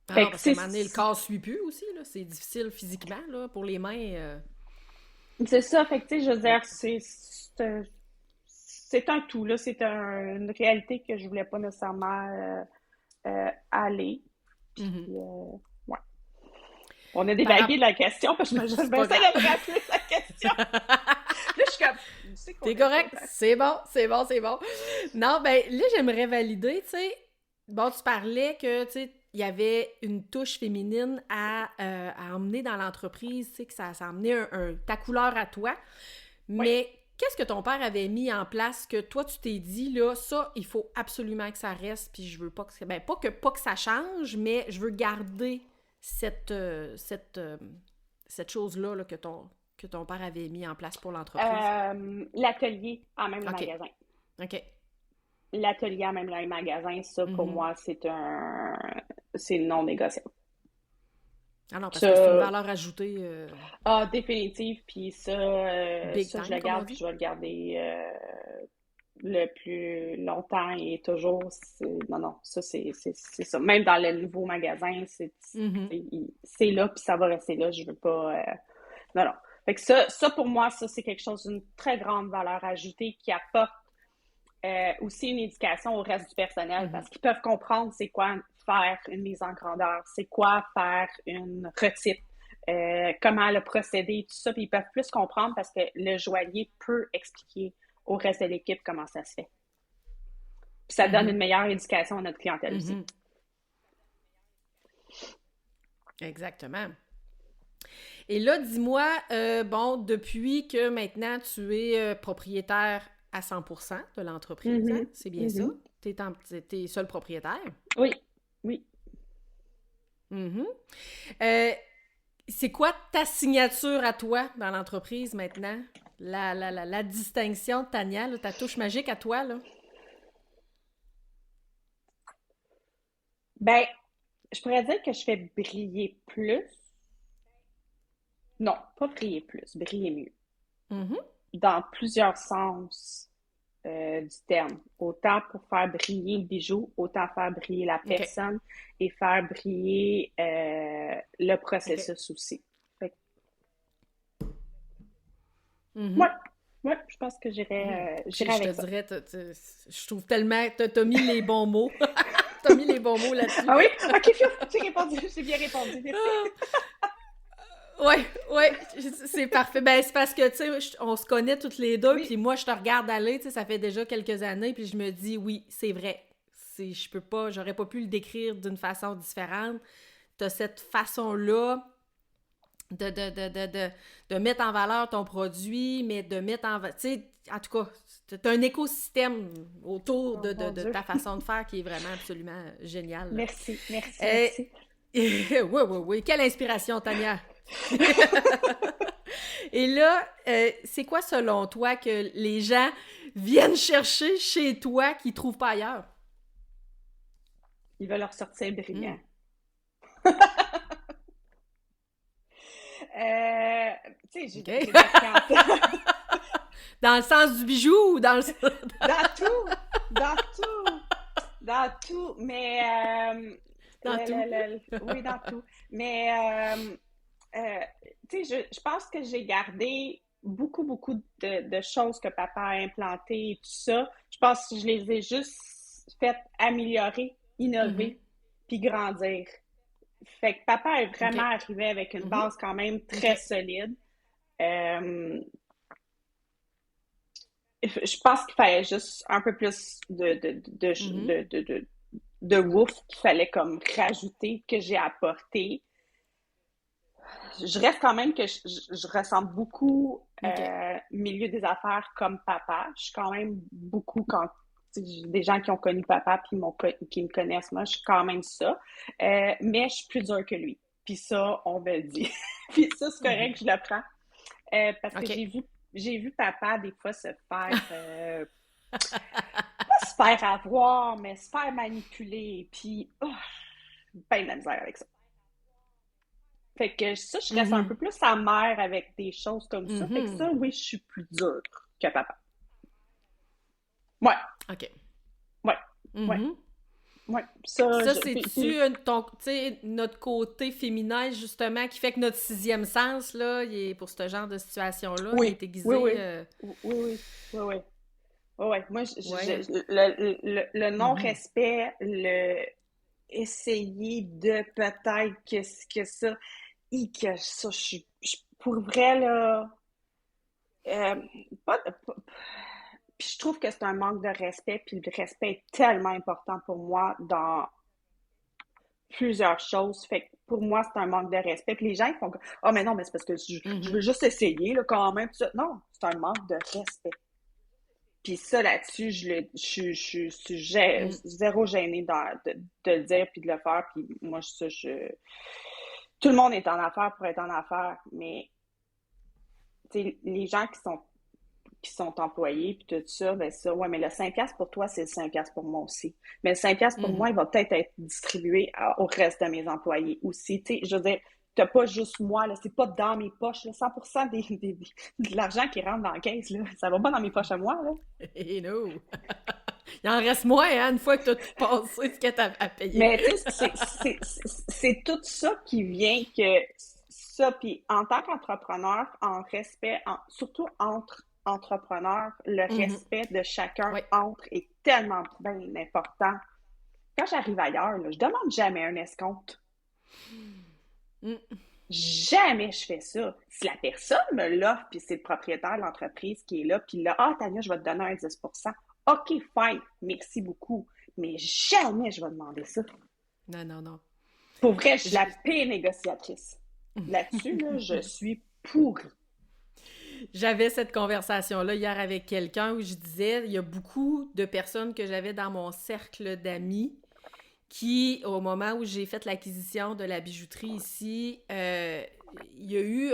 Ah Fait non, que parce qu'à un moment donné, le corps suit plus aussi, là. C'est difficile physiquement, là, pour les mains. c'est ça, fait que tu sais, je veux Ouais. dire, c'est un tout, là. C'est une réalité que je voulais pas nécessairement aller. Mhm. Puis, ouais. On a Par dévagué rap- de la question parce que C'est pas j'essaie grave. de me rappeler sa question. Là, je suis comme, je sais qu'on T'es est pas. correct? C'est bon, c'est bon, c'est bon. Non, ben là, j'aimerais valider, tu sais. Bon, tu parlais que, tu sais, il y avait une touche féminine à emmener dans l'entreprise, tu sais, que ça emmenait ta couleur à toi. Oui. Mais qu'est-ce que ton père avait mis en place que toi, tu t'es dit, là, ça, il faut absolument que ça reste, puis je veux pas que... Ben, pas que ça change, mais je veux garder cette chose-là là, que ton père avait mis en place pour l'entreprise. L'atelier à même le OK. magasin. OK. L'atelier à même le magasin, ça, pour Mhm. moi, c'est non négociable. Ah non, parce que c'est une Ça, valeur ajoutée définitive, puis big ça, je time, le comme on garde, puis dit. je vais le garder le plus longtemps et toujours. Non, non, ça, c'est ça. Même dans le nouveau magasin, Mhm. c'est là, puis ça va rester là. Je veux pas. Non, non. Fait que ça, pour moi, ça, c'est quelque chose d'une très grande valeur ajoutée qui apporte aussi une éducation au reste du personnel Mhm. parce qu'ils peuvent comprendre c'est quoi faire une mise en grandeur, c'est quoi faire une retype, comment le procéder, tout ça. Puis ils peuvent plus comprendre parce que le joaillier peut expliquer au reste de l'équipe comment ça se fait. Puis ça donne Mhm. une meilleure éducation à notre clientèle aussi. Mhm. Exactement. Et là, dis-moi, bon, depuis que maintenant tu es propriétaire à 100% de l'entreprise, hein? Mhm. C'est bien ça? Mhm. T'es seul propriétaire? Oui, oui. Mhm. Euh, c'est quoi ta signature à toi dans l'entreprise maintenant? La distinction de Tania, là, ta touche magique à toi, là? Ben, je pourrais dire que je fais briller plus. Non, pas briller plus, briller mieux. Mhm. Dans plusieurs sens du terme. Autant pour faire briller le bijou, autant faire briller la OK. personne et faire briller le OK. processus aussi. Fait que, ouais, Mhm. ouais, je pense que Puis j'irai je te avec ça. dirais, je trouve tellement, t'as mis les bons mots. T'as mis les bons mots là-dessus. Ah oui? Ok, Fio, j'ai répondu, j'ai bien répondu, merci. Ouais, ouais, c'est parfait. Ben, c'est parce que, tu sais, on se connaît toutes les deux, Oui, puis moi, je te regarde aller, tu sais, ça fait déjà quelques années, puis je me dis, oui, c'est vrai. Je peux pas, j'aurais pas pu le décrire d'une façon différente. T'as cette façon-là de mettre en valeur ton produit, mais de mettre en valeur, tu sais, en tout cas, t'as un écosystème autour oh mon de Dieu. ta façon de faire qui est vraiment absolument génial. Merci, merci, Euh, merci. oui, oui, oui. Quelle inspiration, Tania! Et là, c'est quoi selon toi que les gens viennent chercher chez toi qu'ils ne trouvent pas ailleurs? Il va leur sortir Hmm. brillant. Tu sais, OK. j'ai de la clientèle Dans le sens du bijou ou dans le sens... dans tout, dans tout, dans tout, mais dans tout? oui, dans tout. Mais euh, tu sais, je pense que j'ai gardé beaucoup de choses que papa a implantées et tout ça. Je pense que je les ai juste fait améliorer, Mhm. innover, puis grandir. Fait que papa est OK. vraiment arrivé avec une Mhm. base quand même très OK. solide. Euh, je pense qu'il fallait juste un peu plus Mhm. de woof qu'il fallait comme rajouter, que j'ai apporté. Je reste quand même que je ressemble beaucoup OK. milieu des affaires comme papa. Je suis quand même beaucoup quand des gens qui ont connu papa puis qui me connaissent moi, je suis quand même ça. Mais je suis plus dure que lui. Puis ça, on me le dit. Puis ça, c'est correct, Mhm. je le prends. Parce que OK. j'ai vu papa des fois se faire pas se faire avoir, mais se faire manipuler. Puis oh, ben de la misère avec ça. Fait que ça, je reste un peu Mhm. plus amère avec des choses comme ça. Fait que Mhm. ça, oui, je suis plus dure que papa. Ouais, OK. ouais, ouais, Mhm. ouais. Puis Ça, ça, c'est-tu puis tu sais, notre côté féminin, justement, qui fait que notre sixième sens, là, il est, pour ce genre de situation-là, il oui, est oui, aiguisé... oui, oui, oui, oui, oui. Ouais, ouais. Moi, Ouais, hein. le Mhm. non-respect, le essayer de peut-être que ça, que ça, pour vrai, là, euh, pas, puis je trouve que c'est un manque de respect, puis le respect est tellement important pour moi dans plusieurs choses. Fait que pour moi, c'est un manque de respect. Puis les gens, ils font que, ah, mais non, mais c'est parce que je veux Mhm. juste essayer, là, quand même. Tout ça. Non, c'est un manque de respect. Puis ça, là-dessus, je suis Mhm. zéro gênée de le dire puis de le faire. Puis moi, tout le monde est en affaires pour être en affaires, mais tu sais, les gens qui sont employés, puis tout ça, ben ça, ouais, mais le 5 piastres pour toi, c'est le 5 piastres pour moi aussi. Mais le 5 piastres pour moi, Mhm. il va peut-être être distribué au reste de mes employés aussi. Tu sais, je veux dire, t'as pas juste moi, là, c'est pas dans mes poches, là, 100% de l'argent qui rentre dans la caisse, là, ça va pas dans mes poches à moi, là. Et no! Il en reste moins, hein, une fois que t'as tout passé ce que t'as à payer. Mais tu sais, c'est tout ça qui vient que ça, puis en tant qu'entrepreneur, en respect, surtout entre entrepreneurs, le Mhm. respect de chacun Oui. entre est tellement bien important. Quand j'arrive ailleurs, là, je demande jamais un escompte. Mm. Jamais je fais ça. Si la personne me l'offre, puis c'est le propriétaire de l'entreprise qui est là, puis là, ah, Tania, je vais te donner un 10%. OK, fine, merci beaucoup. Mais jamais je vais demander ça. Non, non, non. Pour vrai, je suis la Je- pire négociatrice. Là-dessus, là, je suis pourrie. J'avais cette conversation-là hier avec quelqu'un où je disais, il y a beaucoup de personnes que j'avais dans mon cercle d'amis qui, au moment où j'ai fait l'acquisition de la bijouterie ici, il y a eu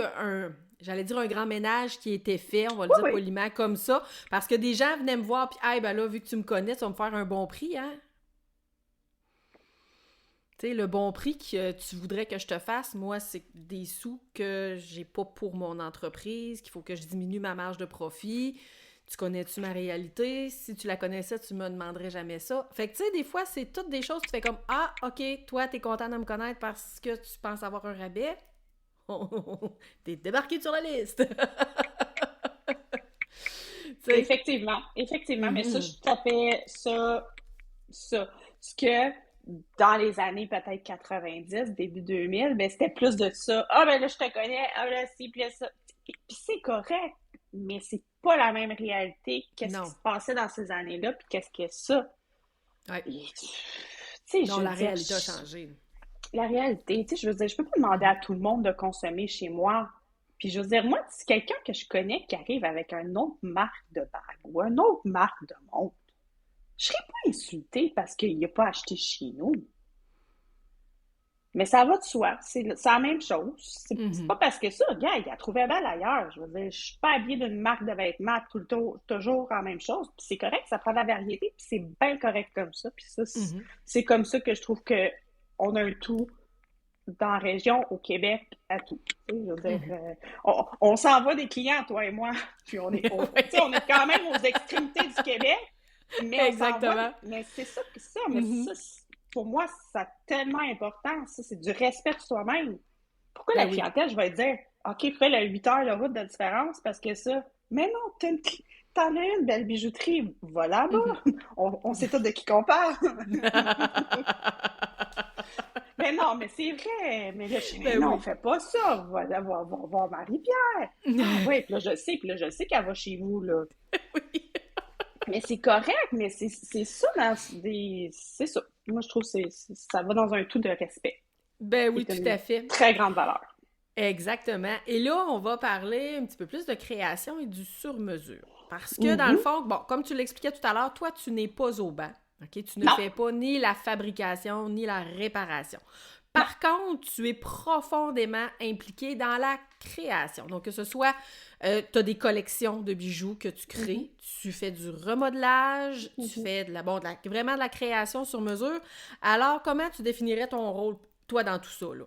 j'allais dire un grand ménage qui était fait, on va le Oui, dire oui. poliment comme ça, parce que des gens venaient me voir, puis, hey, ben là, vu que tu me connais, tu vas me faire un bon prix, hein? Tu sais, le bon prix que tu voudrais que je te fasse, moi, c'est des sous que j'ai pas pour mon entreprise, qu'il faut que je diminue ma marge de profit. Tu connais-tu ma réalité? Si tu la connaissais, tu me demanderais jamais ça. Fait que, tu sais, des fois, c'est toutes des choses, tu fais comme, ah, OK, toi, t'es content de me connaître parce que tu penses avoir un rabais. T'es débarqué sur la liste. Tu sais. Effectivement, mais ça, Mhm. je tapais ça. Ce que dans les années peut-être 90, début 2000, ben c'était plus de ça. Ah, ben là, je te connais, ah, là, si, puis là, ça. Puis c'est correct, mais c'est pas la même réalité. Qu'est-ce qui Non. se passait dans ces années-là, puis qu'est-ce que c'est ça? Ouais. Et, tu sais, Non, je veux la dire, réalité a changé. la réalité, tu sais, je veux dire, je peux pas demander à Mhm. tout le monde de consommer chez moi. Puis je veux dire, moi, si quelqu'un que je connais qui arrive avec une autre marque de bague ou une autre marque de montre, je serais pas insultée parce qu'il n'a pas acheté chez nous. Mais ça va de soi. C'est la même chose. C'est pas Mhm. parce que ça, gars, il a trouvé belle ailleurs. Je veux dire, je suis pas habillée d'une marque de vêtements tout le temps, toujours en même chose. Puis c'est correct, ça prend de la variété, puis c'est bien correct comme ça. Puis ça, Mhm. c'est comme ça que je trouve que on a un tout dans la région, au Québec, à tout. Tu sais, je veux dire, Mhm. on s'en va des clients, toi et moi, puis tu sais, Oui. on est quand même aux extrémités du Québec, mais on s'en va. Exactement. Mais c'est ça, mais ça, Mhm. pour moi, c'est tellement important. Ça, c'est du respect de soi-même. Pourquoi la Ben oui. clientèle, je vais dire, OK, fais le 8 heures de route de différence parce que ça, mais non, t'en as une belle bijouterie, va Mhm. là-bas. On sait tout de qui qu'on parle. Mais non, mais c'est vrai. Mais là, je dis, mais Ben non, oui. fais pas ça. Va voir Marie-Pierre. Ah ouais, puis là, je sais qu'elle va chez vous, là. Oui. Mais c'est correct, mais c'est ça, c'est ça. Moi, je trouve que ça va dans un tout de respect, Ben qui oui, est tout une à fait. très grande valeur. Exactement. Et là, on va parler un petit peu plus de création et du sur-mesure. Parce que dans le Mhm. fond, bon, comme tu l'expliquais tout à l'heure, toi, tu n'es pas au banc. OK? Tu ne Non, fais pas ni la fabrication ni la réparation. non. Par contre, tu es profondément impliqué dans la création. Donc, que ce soit, tu as des collections de bijoux que tu Mhm. crées, tu fais du remodelage, tu Mhm. fais vraiment de la création sur mesure. Alors, comment tu définirais ton rôle, toi, dans tout ça, là?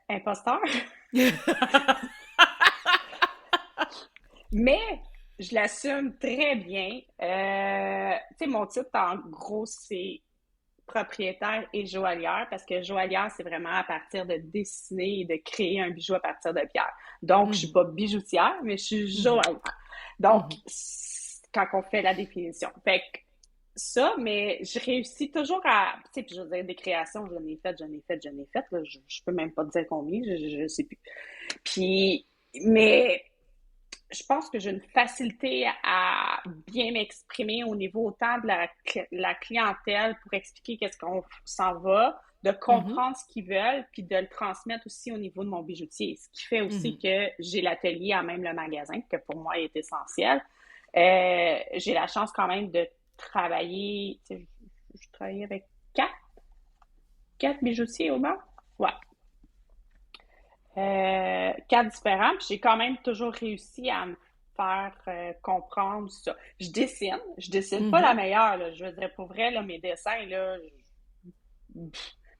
Imposteur. Mais je l'assume très bien. Tu sais, mon titre, en gros, c'est propriétaire et joaillière, parce que joaillière, c'est vraiment à partir de dessiner et de créer un bijou à partir de pierre. Donc, je suis Mhm. pas bijoutière, mais je suis Mhm. joaillière. Donc, Mhm. quand on fait la définition. Fait que ça, mais je réussis toujours à, tu sais, puis je veux dire, des créations, j'en ai fait, là, je peux même pas te dire combien, je sais plus. Puis, mais je pense que j'ai une facilité à bien m'exprimer au niveau autant de la clientèle pour expliquer qu'est-ce qu'on s'en va, de Mhm. comprendre ce qu'ils veulent, puis de le transmettre aussi au niveau de mon bijoutier. Ce qui fait aussi Mhm. que j'ai l'atelier en même le magasin, que pour moi est essentiel. J'ai la chance quand même de travailler, tu sais, je travaille avec quatre, quatre bijoutiers au bas. Ouais, quatre différents, puis j'ai quand même toujours réussi à me faire comprendre ça. Je dessine pas la Mhm. meilleure, là. Je veux dire, pour vrai, là, mes dessins, là,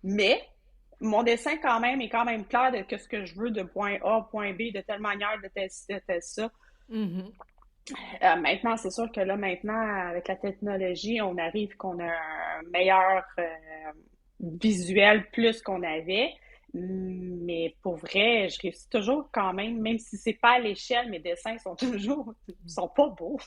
mais mon dessin quand même est quand même clair de que ce que je veux de point A à point B, de telle manière, de tel ci, de tel ça. Mhm. Maintenant, c'est sûr que là, maintenant, avec la technologie, on arrive qu'on a un meilleur visuel plus qu'on avait. Mais pour vrai, je réussis toujours quand même si c'est pas à l'échelle, mes dessins sont toujours, sont pas beaux.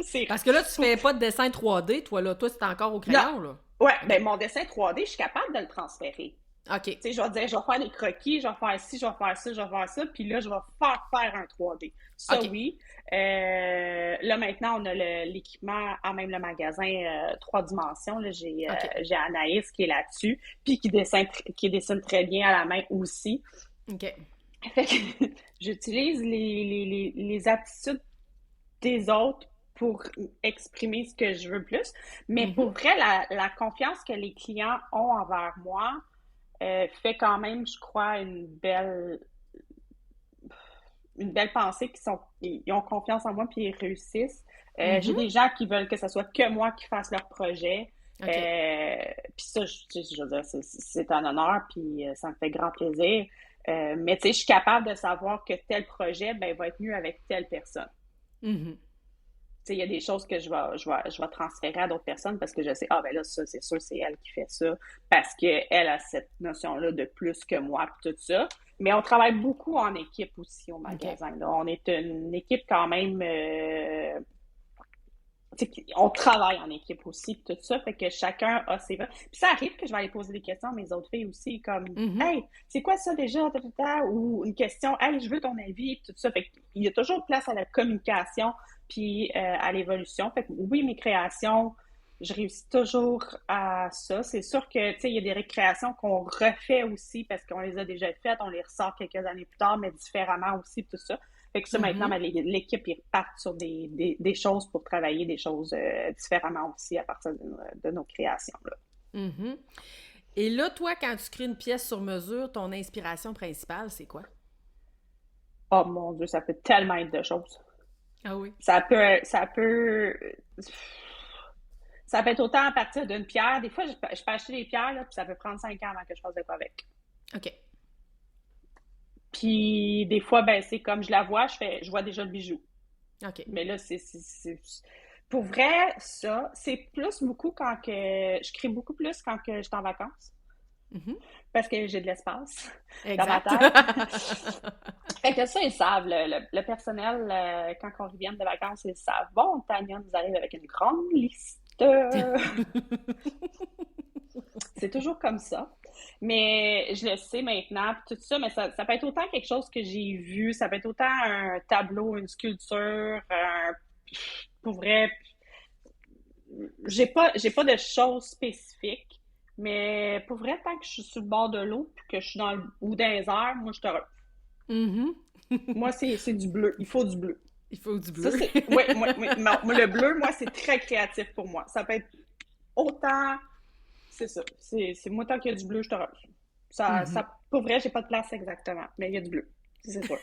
C'est, Parce que là, tu fais pas de dessin 3D, toi, là. Toi, c'est encore au non. crayon, là. Ouais, OK. ben mon dessin 3D, je suis capable de le transférer. OK. Tu sais, je vais dire, je vais faire des croquis, je vais faire ci, je vais faire ça, je vais faire ça, puis là, je vais faire un 3D. Ça, OK. oui. Là, maintenant, on a l'équipement à même le magasin 3 dimensions. Là, OK. j'ai Anaïs qui est là-dessus, puis qui dessine très bien à la main aussi. OK. Fait que j'utilise les aptitudes des autres pour exprimer ce que je veux plus. Mais Mhm. pour vrai, la confiance que les clients ont envers moi, fait quand même, je crois, une belle pensée ils ont confiance en moi puis ils réussissent. J'ai des gens qui veulent que ce soit que moi qui fasse leur projet. OK. Puis ça, je veux dire, c'est un honneur, puis ça me fait grand plaisir. Mais tu sais, je suis capable de savoir que tel projet, ben, va être mieux avec telle personne. Mhm. Tu sais, il y a des choses que je vais transférer à d'autres personnes parce que je sais, ah ben là, ça, c'est sûr, c'est elle qui fait ça, parce qu'elle a cette notion-là de plus que moi, puis tout ça. Mais on travaille beaucoup en équipe aussi au OK. magasin, là. On est une équipe quand même, tu sais, on travaille en équipe aussi, puis tout ça, fait que chacun a ses... Puis ça arrive que je vais aller poser des questions à mes autres filles aussi, comme, Mhm. hey, c'est quoi ça déjà, ou une question, hey, je veux ton avis, puis tout ça. Fait qu'il y a toujours place à la communication, puis à l'évolution. Fait que oui, mes créations, je réussis toujours à ça. C'est sûr que, tu sais, il y a des récréations qu'on refait aussi parce qu'on les a déjà faites, on les ressort quelques années plus tard, mais différemment aussi, tout ça. Fait que ça, maintenant, Mhm. ben, l'équipe, ils repartent sur des choses pour travailler des choses différemment aussi à partir de nos créations, là. Mhm. Et là, toi, quand tu crées une pièce sur mesure, ton inspiration principale, c'est quoi? Oh mon Dieu, ça peut tellement être de choses. Ah oui. Ça peut être autant à partir d'une pierre. Des fois, je peux acheter des pierres, là, puis ça peut prendre 5 ans avant que je fasse de quoi avec. OK. Puis des fois, ben, c'est comme je la vois, je vois déjà le bijou. OK. Mais là, pour vrai, ça, c'est plus beaucoup quand que je crée beaucoup plus quand que je suis en vacances. Mhm. Parce que j'ai de l'espace dans ma Exact. tête. Fait que ça, ils savent. Le personnel, quand on revient de vacances, ils savent. Bon, Tania nous arrive avec une grande liste. C'est toujours comme ça. Mais je le sais maintenant, puis tout ça, mais ça peut être autant quelque chose que j'ai vu, ça peut être autant un tableau, une sculpture, pour vrai, j'ai pas de choses spécifiques, mais pour vrai, tant que je suis sur le bord de l'eau, puis que je suis ou dans les airs, moi, je te Mhm. Moi, c'est du bleu. Il faut du bleu. Il faut du Ça, bleu. c'est. Oui, moi, le bleu, moi, c'est très créatif pour moi. Ça peut être autant. C'est ça. C'est moi, tant qu'il y a du bleu, je te rose. Mhm. Pour vrai, j'ai pas de place exactement, mais il y a du bleu. C'est sûr.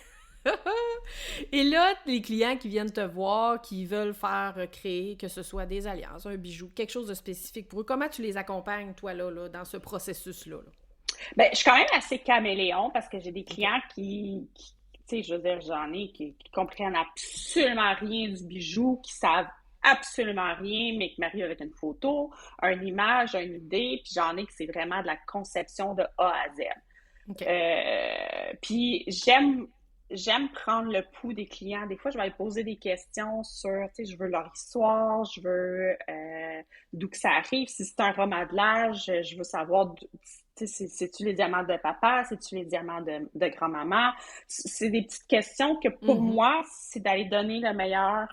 Et là, les clients qui viennent te voir, qui veulent faire créer, que ce soit des alliances, un bijou, quelque chose de spécifique pour eux, comment tu les accompagnes, toi, là dans ce processus-là? Là? Ben, je suis quand même assez caméléon parce que j'ai des OK. clients tu sais, je veux dire, j'en ai qui comprennent absolument rien du bijou, qui savent absolument rien, mais qui m'arrivent avec une photo, une image, une idée, puis j'en ai que c'est vraiment de la conception de A à Z. OK. Puis j'aime prendre le pouls des clients. Des fois, je vais aller poser des questions sur, tu sais, je veux leur histoire, je veux d'où que ça arrive. Si c'est un remodelage, je veux savoir, tu sais, c'est-tu les diamants de papa, c'est-tu les diamants de grand-maman. C'est des petites questions que pour Mhm. moi, c'est d'aller donner la meilleure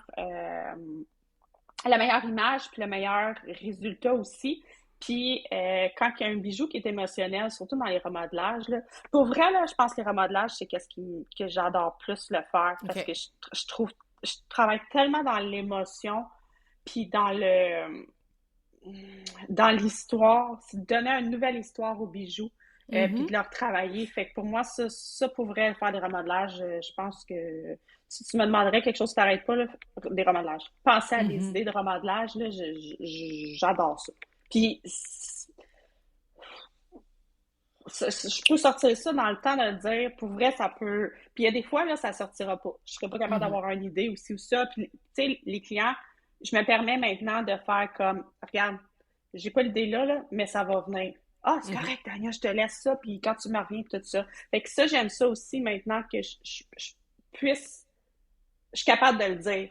image puis le meilleur résultat aussi. Puis quand il y a un bijou qui est émotionnel, surtout dans les remodelages, là, pour vrai, là, je pense que les remodelages, c'est que j'adore plus le faire parce OK. que je trouve, je travaille tellement dans l'émotion, puis dans l'histoire, c'est de donner une nouvelle histoire aux bijoux, puis Mhm. de leur travailler. Fait que pour moi, ça pour vrai, faire des remodelages, je pense que si tu me demanderais quelque chose qui t'arrête pas, là, des remodelages. Penser à des Mhm. idées de remodelage, là, j'adore ça. Puis, je peux sortir ça dans le temps de dire, pour vrai, ça peut. Puis il y a des fois, là, ça sortira pas. Je serais pas capable Mhm. d'avoir une idée aussi ou ça. Puis, tu sais, les clients, je me permets maintenant de faire comme, regarde, j'ai pas l'idée là, mais ça va venir. Ah, c'est Mhm. correct, Tania, je te laisse ça, puis quand tu me reviens, tout ça. Fait que ça, j'aime ça aussi maintenant que puisse, je suis capable de le dire,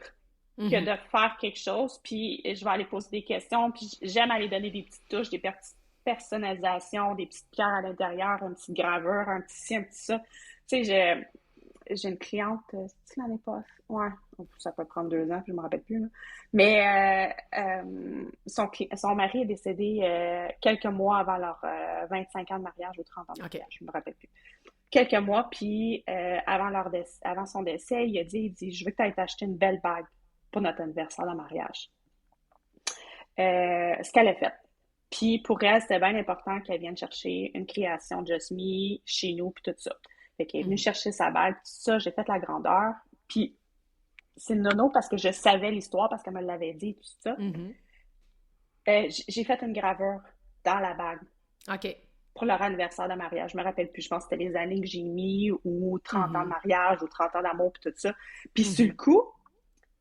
que Mhm. de faire quelque chose, puis je vais aller poser des questions, puis j'aime aller donner des petites touches, des petites personnalisations, des petites pierres à l'intérieur, une petite gravure, un petit ci, un petit ça. Tu sais, j'ai une cliente, c'est l'année passée? Ouais, ça peut prendre 2 ans, je me rappelle plus, là. Mais son mari est décédé quelques mois avant leur 25 ans de mariage ou 30 ans de OK. mariage, je me rappelle plus. Quelques mois, puis avant son décès, il dit, je veux que tu ailles t'acheter une belle bague pour notre anniversaire de mariage. Ce qu'elle a fait. Puis pour elle, c'était bien important qu'elle vienne chercher une création de Just Me chez nous, puis tout ça. Fait qu'elle est venue Mhm. chercher sa bague, tout ça, j'ai fait la grandeur. Puis c'est nono parce que je savais l'histoire, parce qu'elle me l'avait dit, tout ça. Mhm. J'ai fait une gravure dans la bague OK. pour leur anniversaire de mariage. Je me rappelle plus, je pense que c'était les années que j'ai mis, ou 30 ans de Mhm. mariage, ou 30 ans d'amour, puis tout ça. Puis sur le Mhm. coup,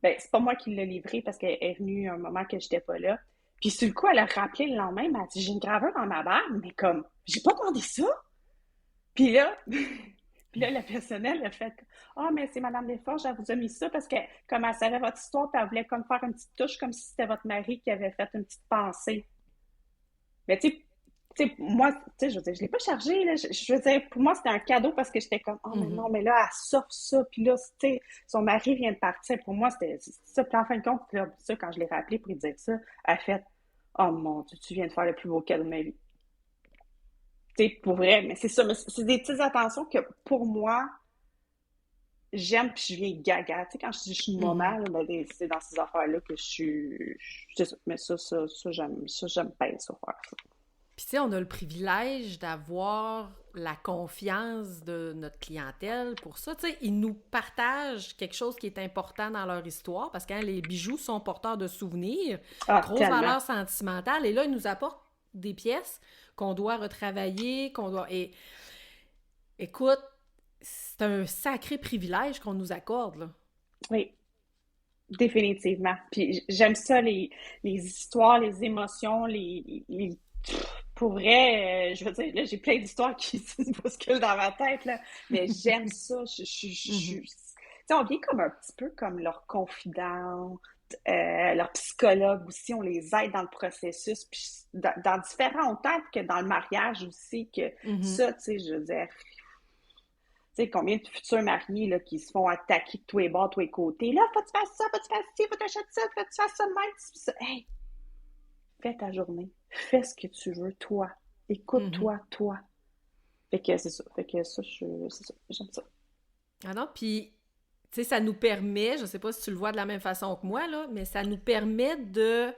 ben, c'est pas moi qui l'ai livré parce qu'elle est venue un moment que j'étais pas là. Puis sur le coup, elle a rappelé le lendemain, elle m'a dit, j'ai une gravure dans ma bague, mais comme, j'ai pas demandé ça. Puis là, puis là, le personnel a fait, ah, mais c'est Madame Desforges, elle vous a mis ça parce que, comme elle savait votre histoire, puis elle voulait comme faire une petite touche, comme si c'était votre mari qui avait fait une petite pensée. Mais moi, je veux dire, je l'ai pas chargé, là. Je veux dire, pour moi, c'était un cadeau parce que j'étais comme, oh, mais Mhm. non, mais là, elle s'offre ça, puis là, tu sais, son mari vient de partir. Pour moi, c'était ça. Puis en fin de compte, là, ça, quand je l'ai rappelé pour lui dire ça, elle a fait, oh mon Dieu, tu viens de faire le plus beau cadeau de ma vie. Tu sais, pour vrai, mais c'est ça, mais c'est des petites attentions que, pour moi, j'aime, puis je viens gaga. Tu sais, quand je dis je suis une Mhm. maman, là, ben, c'est dans ces affaires-là que c'est ça. Mais j'aime bien ça, faire ça. Puis tu sais, on a le privilège d'avoir la confiance de notre clientèle pour ça. Tu sais, ils nous partagent quelque chose qui est important dans leur histoire parce que hein, les bijoux sont porteurs de souvenirs, Ah, grosse tellement. valeur sentimentale. Et là, ils nous apportent des pièces qu'on doit retravailler, qu'on doit... Et écoute, c'est un sacré privilège qu'on nous accorde, là. Oui. Définitivement. Puis j'aime ça, les histoires, les émotions, pour vrai, je veux dire, là, j'ai plein d'histoires qui se bousculent dans ma tête, là, mais j'aime ça. Mhm. Tu sais, on vient comme un petit peu comme leur confident, leur psychologue aussi, on les aide dans le processus, puis dans différents, autant que dans le mariage aussi, que Mhm. ça, tu sais, je veux dire, tu sais, combien de futurs mariés là, qui se font attaquer de tous les bords, de tous les côtés. Là, faut que tu fasses ça, faut que tu fasses ci, faut que tu achètes ça, faut que tu fasses ça de même. Ça. Hey, fais ta journée. Fais ce que tu veux, toi. Mhm. Écoute-toi, toi. Fait que c'est ça. Fait que ça, c'est ça. J'aime ça. Ah non, puis, tu sais, ça nous permet, je sais pas si tu le vois de la même façon que moi, là, mais ça nous permet de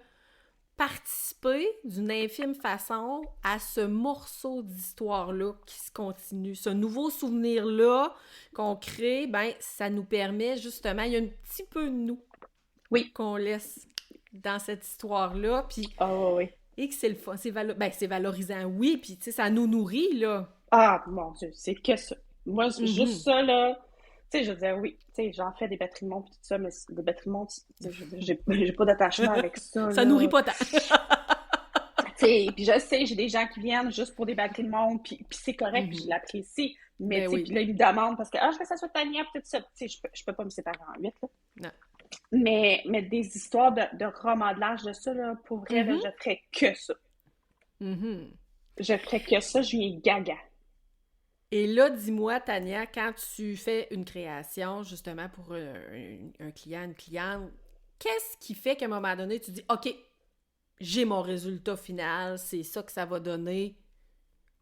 participer d'une infime façon à ce morceau d'histoire-là qui se continue. Ce nouveau souvenir-là qu'on crée, ben, ça nous permet justement, il y a un petit peu de nous Oui. qu'on laisse dans cette histoire-là, puis, Ah oui. et que c'est le fun, ben, c'est valorisant, oui, puis, tu sais, ça nous nourrit, là. Ah, mon Dieu, c'est que ça. Moi, juste Mhm. ça, là, tu sais, je veux dire, oui, tu sais, j'en fais des batteries de montre et tout ça, mais des batteries de montre, tu sais, je veux dire, j'ai pas d'attachement avec ça, Ça nourrit là. pas tant. Tu sais, puis je sais, j'ai des gens qui viennent juste pour des batteries de montre, puis c'est correct, puis je Mhm. l'apprécie. Mais Ben tu sais, oui. puis là, ils me demandent parce que, ah, je veux que ça soit Tania, puis tout ça. Tu sais, je peux pas me séparer en huit, là. Non. Mais des histoires de remodelage de ça, là, pour vrai, là, Mhm. je ferais que ça. Mhm. Je ferais que ça, je viens gaga. Et là, dis-moi, Tania, quand tu fais une création, justement, pour un client, une cliente, qu'est-ce qui fait qu'à un moment donné, tu dis, OK, j'ai mon résultat final, c'est ça que ça va donner,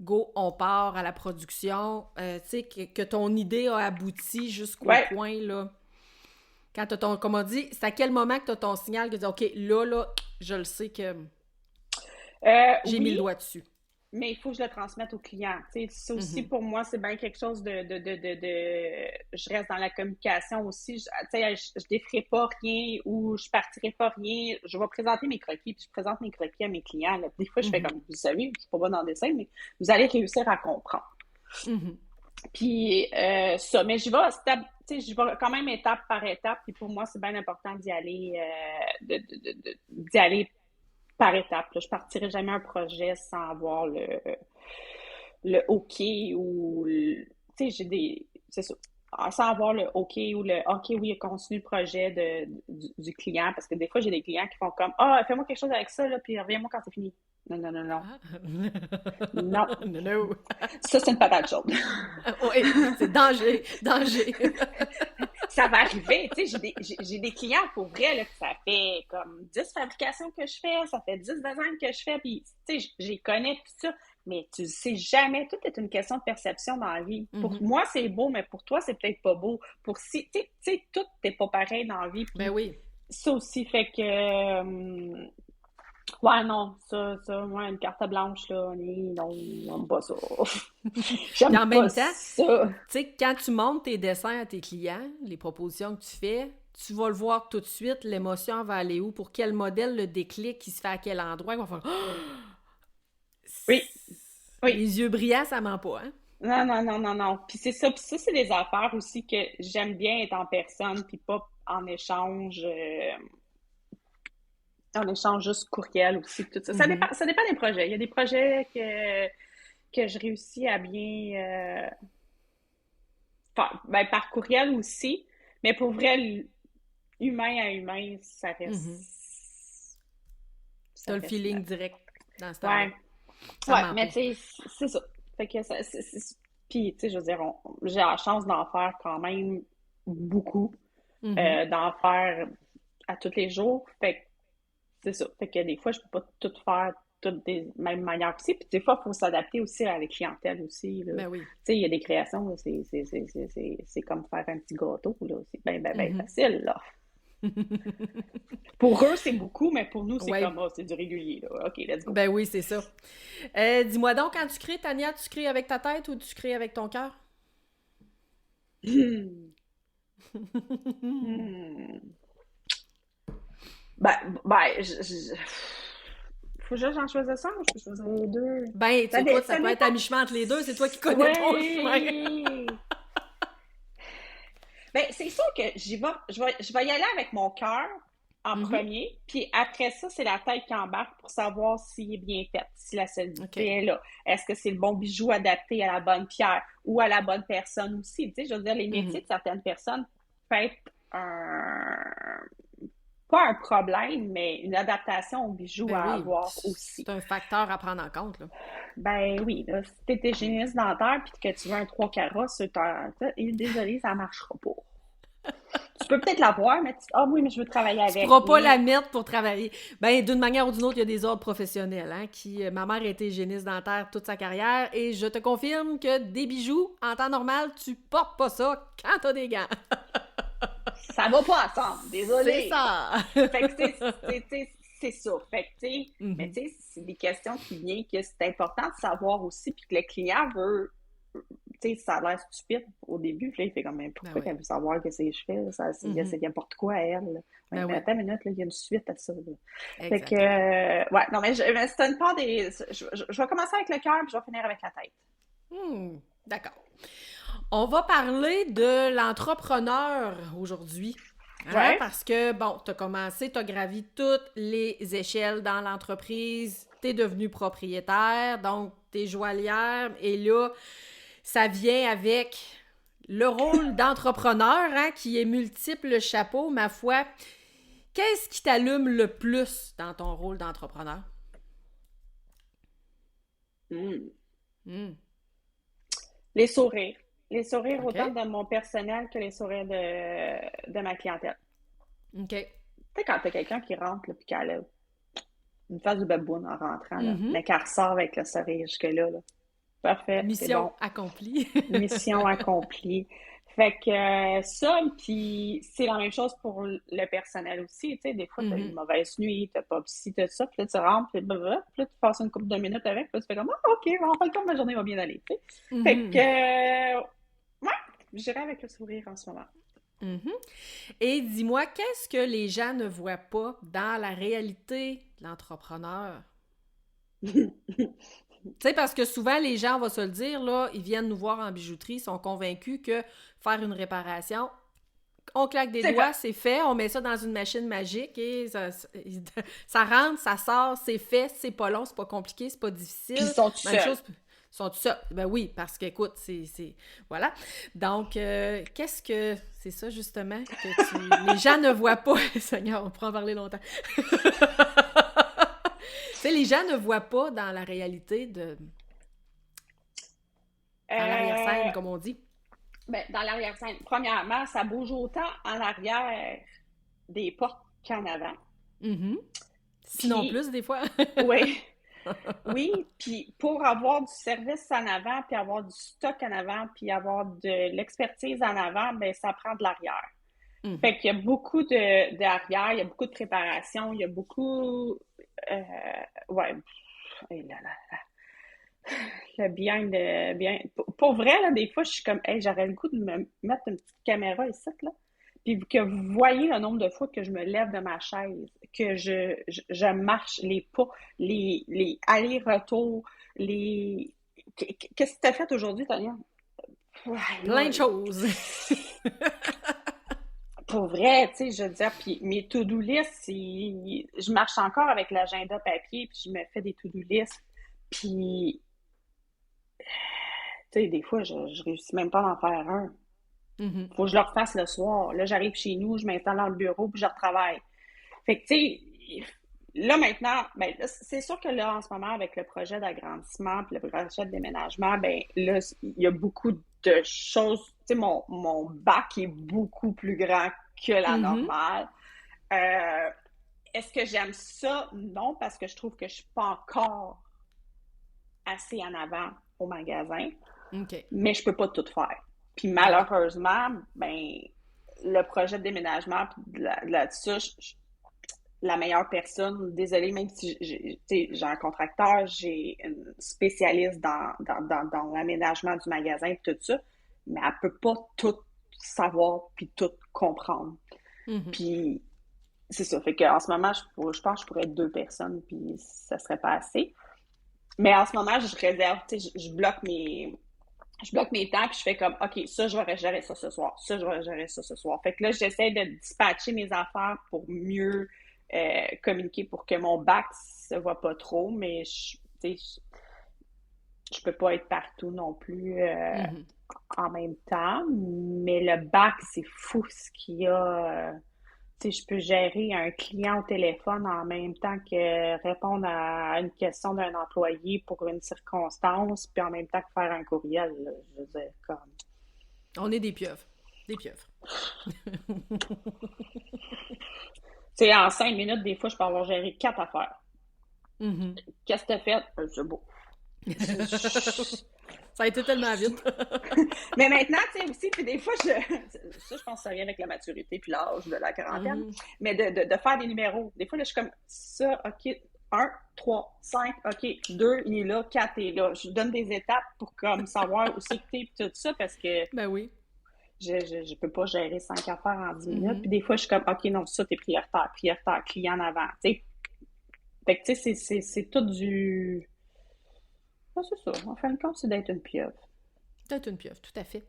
go, on part à la production, tu sais, que ton idée a abouti jusqu'au Ouais. point, là. Quand t'as ton, comme on dit, c'est à quel moment que tu as ton signal que tu dis, OK, là, je le sais que j'ai mis le Oui, doigt dessus. mais il faut que je le transmette au client. Tu sais, ça aussi, Mhm. pour moi, c'est bien quelque chose Je reste dans la communication aussi. Tu sais, je déferai pas rien ou je partirai pas rien. Je vais présenter mes croquis, puis je présente mes croquis à mes clients. Là. Des fois, je fais Mhm. comme, vous savez, je suis pas bonne dans le dessin, mais vous allez réussir à comprendre. Mhm. Puis ça, mais tu sais, j'y vais quand même étape par étape. Puis pour moi, c'est bien important d'y aller, d'y aller par étapes. Là. Je partirai jamais un projet sans avoir le OK ou tu sais, c'est ça. Sans avoir le OK ou le OK, oui, continue le projet du client. Parce que des fois, j'ai des clients qui font comme ah, fais-moi quelque chose avec ça, là, puis reviens-moi quand c'est fini. Non, non, non, non. Ah. Non. Non, non. Ça, c'est une patate chaude. Oui, c'est danger, danger. Ça va arriver, tu sais, j'ai des clients pour vrai, là, que ça fait comme 10 fabrications que je fais, ça fait 10 designs que je fais, puis tu sais, je les connais, tout ça, mais tu sais jamais, tout est une question de perception dans la vie. Pour Mhm. moi, c'est beau, mais pour toi, c'est peut-être pas beau. Tu sais, tout n'est pas pareil dans la vie, Ben puis oui. ça aussi fait que, ouais, non, moi, une carte blanche, là, non, j'aime pas ça. Puis J'aime en pas même temps, ça. tu sais, quand tu montes tes dessins à tes clients, les propositions que tu fais, tu vas le voir tout de suite, l'émotion va aller où, pour quel modèle le déclic qui se fait à quel endroit, ils vont faire Oui, oui. les yeux brillants, ça ment pas, hein? Non, non, non, non, non. Puis c'est ça. Puis ça, c'est des affaires aussi que j'aime bien être en personne, puis pas en échange juste courriel aussi, tout ça. Mhm. Ça dépend des projets. Il y a des projets que je réussis à bien ben, par courriel aussi, mais pour vrai, humain à humain, Mhm. ça T'as le reste feeling là. direct dans ce temps-là. Ouais, Ça ouais, ment mais pas. tu sais, c'est ça. Fait que puis, tu sais, je veux dire, j'ai la chance d'en faire quand même beaucoup, Mhm. d'en faire à tous les jours. Fait que c'est ça. Fait que des fois, je peux pas tout faire toutes des mêmes manières aussi. Puis des fois, il faut s'adapter aussi à la clientèle aussi, là. Ben oui. Tu sais, il y a des créations, là, c'est comme faire un petit gâteau, là. C'est ben Mhm. facile, là. Pour eux, c'est beaucoup, mais pour nous, c'est Ouais, comme, oh, c'est du régulier, là. OK, let's go. ben oui, c'est ça. Dis-moi donc, quand tu crées, Tania, tu crées avec ta tête ou tu crées avec ton cœur? Hmm. Hmm. Faut juste que j'en choisisse un, je peux choisir les deux. Ben, tu écoute, ça Ça peut être dépend. à mi-chemin entre les deux, c'est toi qui connais ton chemin. Ouais. Ben, c'est sûr que je vais y aller avec mon cœur en Mhm. premier, puis après ça, c'est la tête qui embarque pour savoir s'il est bien fait, si la OK. solidité est là. Est-ce que c'est le bon bijou adapté à la bonne pierre ou à la bonne personne aussi? Tu sais, je veux dire, les métiers Mhm. de certaines personnes peuvent être un, pas un problème, mais une adaptation au bijou Ben à oui, avoir c'est aussi. un facteur à prendre en compte, là. Ben oui, là, si t'es hygiéniste dentaire puis que tu veux un 3 carats sur désolé, ça marchera pas. Tu peux peut-être l'avoir, mais ah oui, mais je veux travailler Tu avec. pourras pas la Oui, mettre pour travailler. Ben, d'une manière ou d'une autre, il y a des ordres professionnels, hein, ma mère a été hygiéniste dentaire toute sa carrière, et je te confirme que des bijoux, en temps normal, tu portes pas ça quand t'as des gants. ça va pas ensemble, C'est désolé. Bon. ça! Fait que c'est ça. Fait que mais Mhm. tu sais, c'est des questions qui viennent que c'est important de savoir aussi, puis que le client veut, tu sais, ça a l'air stupide au début, puis là, il fait comme, mais Ben pourquoi oui. qu'elle veut savoir qu'est-ce que je fais, là? Mhm. C'est n'importe quoi à elle, là. Ouais, Ben mais oui, attends une minute, là, il y a une suite à ça, là. Fait que, exactement. ouais, non, mais c'est une part des, je vais commencer avec le cœur, puis je vais finir avec la tête. Hmm, d'accord. On va parler de l'entrepreneur aujourd'hui. Hein? Ouais. Parce que, bon, tu as commencé, tu as gravi toutes les échelles dans l'entreprise, tu es devenu propriétaire, donc tu es joaillière, et là, ça vient avec le rôle d'entrepreneur, hein, qui est multiple chapeaux, ma foi. Qu'est-ce qui t'allume le plus dans ton rôle d'entrepreneur? Hmm. Hmm, Les sourires. Les sourires OK. autant de mon personnel que les sourires de ma clientèle. OK. Tu sais, quand t'as quelqu'un qui rentre, là, puis qu'elle a une face de baboune en rentrant, là, Mhm. mais qu'elle ressort avec le sourire jusque-là, là. Parfait, c'est Mission bon. accomplie. Mission accomplie. Fait que ça, puis c'est la même chose pour le personnel aussi. Tu sais, des fois, t'as eu une Mhm. mauvaise nuit, t'as pas ci, t'as ça, puis là, tu rentres, puis là, tu passes une couple de minutes avec, puis là, tu fais comme, ah, OK, en fin de compte, ma journée va bien aller, tu sais. Fait que, Mhm. ouais, j'irai avec le sourire en ce moment. Mhm. Et dis-moi, qu'est-ce que les gens ne voient pas dans la réalité de l'entrepreneur? Tu sais, parce que souvent, les gens, on va se le dire, là, ils viennent nous voir en bijouterie, sont convaincus que faire une réparation, on claque des C'est fait. doigts, c'est fait, on met ça dans une machine magique et ça rentre, ça sort, c'est fait, c'est pas long, c'est pas compliqué, c'est pas Puis ils difficile. sont tout Même seuls. chose, sont tout ça. Ben oui, parce qu'écoute, voilà. Donc, qu'est-ce que... C'est ça, justement, que les gens ne voient pas. Seigneur, on pourra en parler longtemps. Tu sais, les gens ne voient pas dans la réalité dans Euh, l'arrière-scène, comme on dit. ben, dans l'arrière-scène, premièrement, ça bouge autant en arrière des portes qu'en avant. Mhm. Sinon Puis, plus, des fois. oui, oui, puis pour avoir du service en avant, puis avoir du stock en avant, puis avoir de l'expertise en avant, ben ça prend de l'arrière. Mhm. Fait qu'il y a beaucoup d'arrière, il y a beaucoup de préparation, il y a beaucoup, euh, ouais, et là, là, le bien, pour vrai, là, des fois, je suis comme, hey, j'aurais le goût de me mettre une petite caméra ici, là, puis que vous voyez le nombre de fois que je me lève de ma chaise, que je marche les pas, les allers-retours, les... Qu'est-ce que tu as fait aujourd'hui, Tania? Ouais, Plein là, de choses. pour vrai, tu sais, je veux dire, puis mes to-do lists, je marche encore avec l'agenda papier, puis je me fais des to-do lists, puis, tu sais, des fois, je réussis même pas à en faire un. Mhm. Faut que je le refasse le soir. Là, j'arrive chez nous, je m'installe dans le bureau, puis je retravaille. Fait que, tu sais, là, maintenant, ben, là, c'est sûr que là, en ce moment, avec le projet d'agrandissement puis le projet de déménagement, ben, là, il y a beaucoup de choses. Tu sais, mon bac est beaucoup plus grand que la Mhm. normale. Euh, Est-ce que j'aime ça? Non, parce que je trouve que je suis pas encore assez en avant au magasin, OK. mais je peux pas tout faire. Puis Ben oui. malheureusement, ben, le projet de déménagement, puis là-dessus, la meilleure personne, désolée, même si j'ai un contracteur, j'ai une spécialiste dans l'aménagement du magasin et tout ça, mais elle peut pas tout savoir puis tout comprendre. Mhm. Puis c'est ça, fait qu'en ce moment, je pense que je pourrais être deux personnes puis ça serait pas assez. Mais en ce moment, je réserve, tu sais, je bloque mes temps, puis je fais comme, OK, ça, je vais gérer ça ce soir. Ça, je vais gérer ça ce soir. Fait que là, j'essaie de dispatcher mes affaires pour mieux communiquer pour que mon bac se voit pas trop, mais tu sais, je peux pas être partout non plus Mhm. en même temps. Mais le bac, c'est fou ce qu'il y a. Tu sais, je peux gérer un client au téléphone en même temps que répondre à une question d'un employé pour une circonstance, puis en même temps que faire un courriel, là. Je veux dire, comme... On est des pieuvres. Des pieuvres. Tu sais, en 5 minutes, des fois, je peux avoir géré 4 affaires. Mhm. Qu'est-ce que t'as fait? C'est beau. Ça a été tellement vite. Mais maintenant, tu sais, aussi, puis des fois, ça, je pense que ça vient avec la maturité puis l'âge de la quarantaine, Mhm. mais de faire des numéros. Des fois, là, je suis comme, ça, OK, 1, 3, 5, OK, 2, il est là, 4, il est là. Je donne des étapes pour comme savoir où c'est que t'es puis tout ça, parce que Ben oui. je peux pas gérer 5 affaires en 10 minutes. Mhm. Puis des fois, je suis comme, OK, non, ça, t'es prioritaire, prioritaire, client en avant, tu sais. Fait que, tu sais, c'est tout du... Ah, c'est ça. En fin de compte, c'est d'être une pieuvre. Peut-être une pieuvre, tout à fait.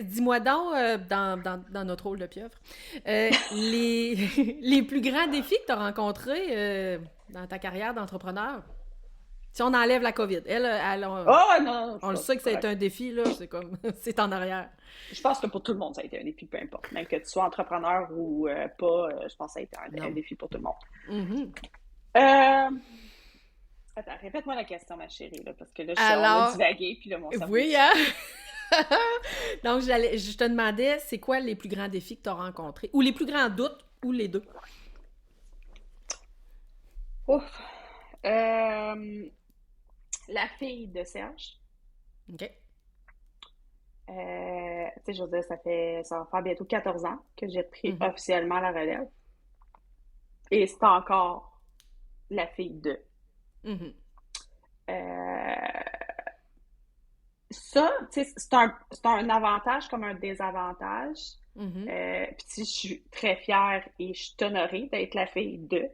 Dis-moi donc, dans notre rôle de pieuvre, les, les plus grands défis que tu as rencontrés dans ta carrière d'entrepreneur, si on enlève la COVID, Oh non, on le c'est sait que ça a été correct. un défi, là, c'est comme, c'est en arrière. Je pense que pour tout le monde, ça a été un défi, peu importe. Même que tu sois entrepreneur ou pas, je pense que ça a été un Non. défi pour tout le monde. Mhm. Euh... Attends, répète-moi la question, ma chérie, là, parce que là, on a Alors, divagué, puis là, mon cerveau est oui, fou. hein? Donc, je te demandais, c'est quoi les plus grands défis que tu as rencontrés? Ou les plus grands doutes, ou les deux? Ouf. Euh, La fille de Serge. OK. Tu sais, je veux dire, ça va faire bientôt 14 ans que j'ai pris Mhm. officiellement la relève. Et c'est encore la fille de. Mhm. Euh, Ça, tu sais, c'est un avantage comme un désavantage. Mhm. Puis tu sais, je suis très fière et je suis honorée d'être la fille de.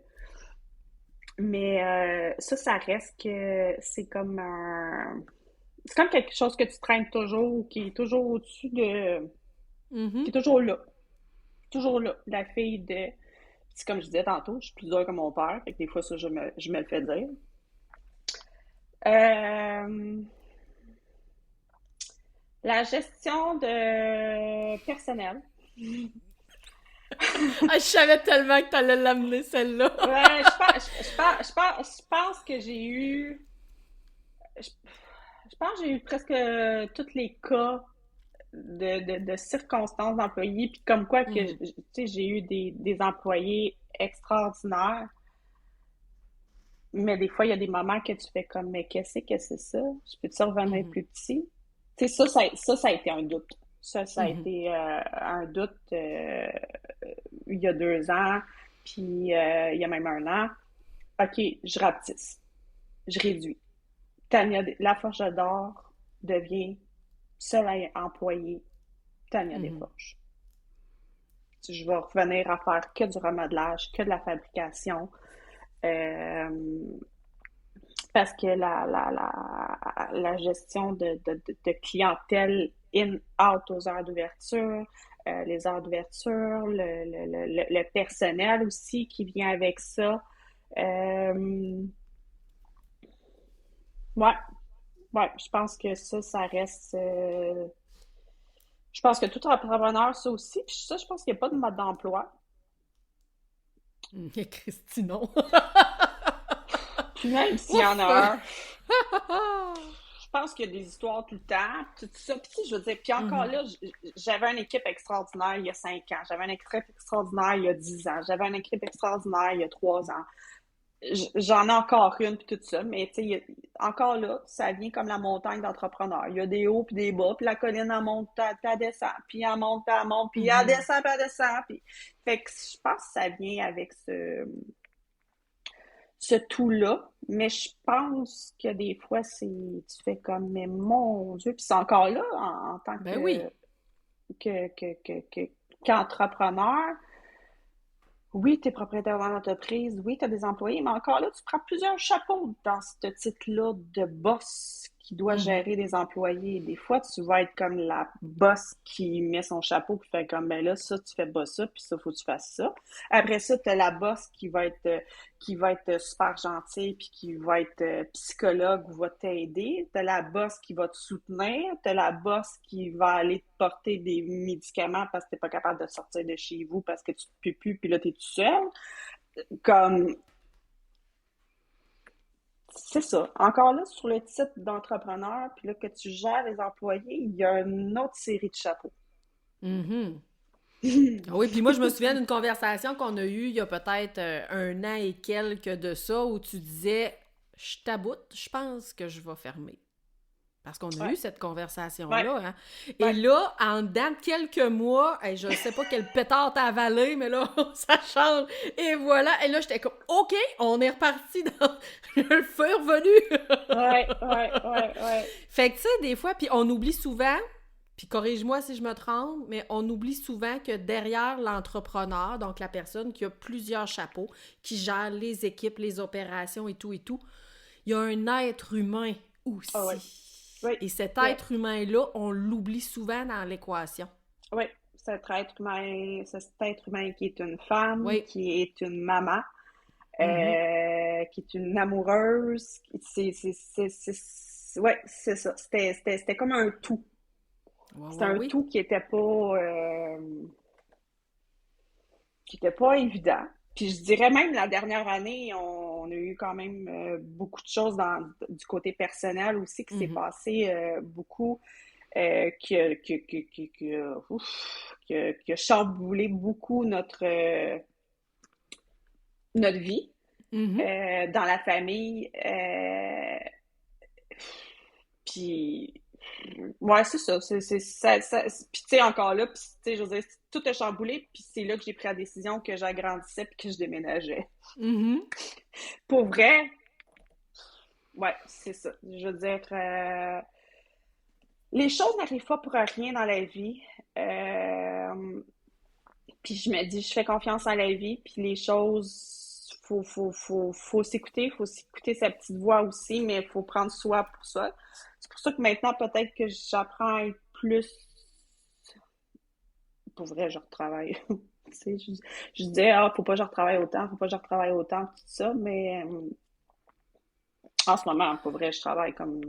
Mais ça reste que c'est comme un... C'est comme quelque chose que tu traînes toujours, qui est toujours au-dessus de... qui Mhm. est toujours là. Toujours là. La fille de... C'est comme je disais tantôt, je suis plus dure que mon père. Fait que des fois, ça, je me le fais dire. Euh, la gestion de personnel. Ah, je savais tellement que t'allais l'amener, celle-là. Ouais, je pense que j'ai eu. Je, je pense que j'ai eu presque tous les cas de circonstances d'employés, puis comme quoi que, Mhm. tu sais, j'ai eu des employés extraordinaires, mais des fois, il y a des moments que tu fais comme, mais qu'est-ce que c'est ça? Je peux-tu revenir Mhm. plus petit? Tu sais, ça a été un doute. Ça a Mhm. été un doute il y a 2 ans, puis il y a même un an. OK, je rapetisse, je réduis. Tania, Laforge d'Or devient seule employée Tania Mhm. Desforges. je vais revenir à faire que du remodelage, que de la fabrication. Euh, Parce que la gestion de clientèle in-out aux heures d'ouverture, les heures d'ouverture, le personnel aussi qui vient avec ça. Euh, ouais, ouais, je pense que ça reste. Je pense que tout entrepreneur, ça aussi. Puis ça, je pense qu'il n'y a pas de mode d'emploi. Christy, non. Puis même s'il y en Ouf! a un, je pense qu'il y a des histoires tout le temps, tout ça. Puis tu sais, je veux dire, puis encore Mhm. là, j'avais une équipe extraordinaire il y a 5 ans, j'avais une équipe extraordinaire il y a 10 ans, j'avais une équipe extraordinaire il y a 3 ans. J'en ai encore une, puis tout ça, mais tu sais, encore là, ça vient comme la montagne d'entrepreneurs. Il y a des hauts puis des bas, puis la colline, elle monte, puis elle descend, puis elle monte, puis elle monte, puis elle Mhm. descend, puis elle descend. Puis... Fait que je pense que ça vient avec ce tout-là, mais je pense que des fois, tu fais comme, mais mon Dieu, puis c'est encore là en tant Ben oui. qu'entrepreneur. Oui, tu es propriétaire d'une entreprise, oui, tu as des employés, mais encore là, tu prends plusieurs chapeaux dans ce titre-là de boss qui doit Mhm. gérer des employés. Des fois, tu vas être comme la boss qui met son chapeau et fait comme, ben là, ça, tu fais pas ça, puis ça, faut que tu fasses ça. Après ça, tu as la boss qui va être super gentille puis qui va être psychologue ou va t'aider. Tu as la boss qui va te soutenir. Tu as la boss qui va aller te porter des médicaments parce que tu n'es pas capable de sortir de chez vous parce que tu te peux plus puis là, tu es tout seul. Comme, c'est ça. Encore là, sur le titre d'entrepreneur, puis là, que tu gères les employés, il y a une autre série de chapeaux. Mhm. Ah oui, puis moi, je me souviens d'une conversation qu'on a eue il y a peut-être un an et quelques de ça, où tu disais, je taboute, je pense que je vais fermer. Parce qu'on a Ouais, eu cette ouais, conversation-là, hein. Et ouais. là, en dedans de quelques mois, hey, je sais pas quel pétard t'as avalé, mais là, ça change. Et voilà. Et là, j'étais comme, OK, on est reparti dans le feu est revenu. Ouais, ouais, ouais, ouais. Fait que, tu sais, des fois, puis on oublie souvent, puis corrige-moi si je me trompe, mais on oublie souvent que derrière l'entrepreneur, donc la personne qui a plusieurs chapeaux, qui gère les équipes, les opérations et tout, il y a un être humain Ah ouais. aussi. Oui, Et cet ouais, être humain-là, on l'oublie souvent dans l'équation. oui. Cet être humain qui est une femme, Oui. qui est une maman, Mhm. qui est une amoureuse. Ouais, c'est ça. C'était comme un tout. Ouais, C'était ouais, un oui. tout qui était pas évident. Puis je dirais même la dernière année, on a eu quand même beaucoup de choses du côté personnel aussi qui s'est Mhm. passé beaucoup, qui a chamboulé beaucoup notre vie Mhm. dans la famille. Puis ouais, c'est ça. Puis tu sais, encore là, puis tu sais, je veux dire, tout a chamboulé, puis c'est là que j'ai pris la décision que j'agrandissais puis que je déménageais. Mhm. Pour vrai, ouais, c'est ça. Je veux dire, les choses n'arrivent pas pour rien dans la vie. Euh, Puis je me dis, je fais confiance à la vie, puis les choses, faut s'écouter sa petite voix aussi, mais il faut prendre soi pour ça. C'est pour ça que maintenant, peut-être que j'apprends à être plus. Pour vrai, je retravaille. Tu sais, je disais, ah, faut pas que je retravaille autant, faut pas que je retravaille autant, tout ça, mais en ce moment, pour vrai, je travaille comme.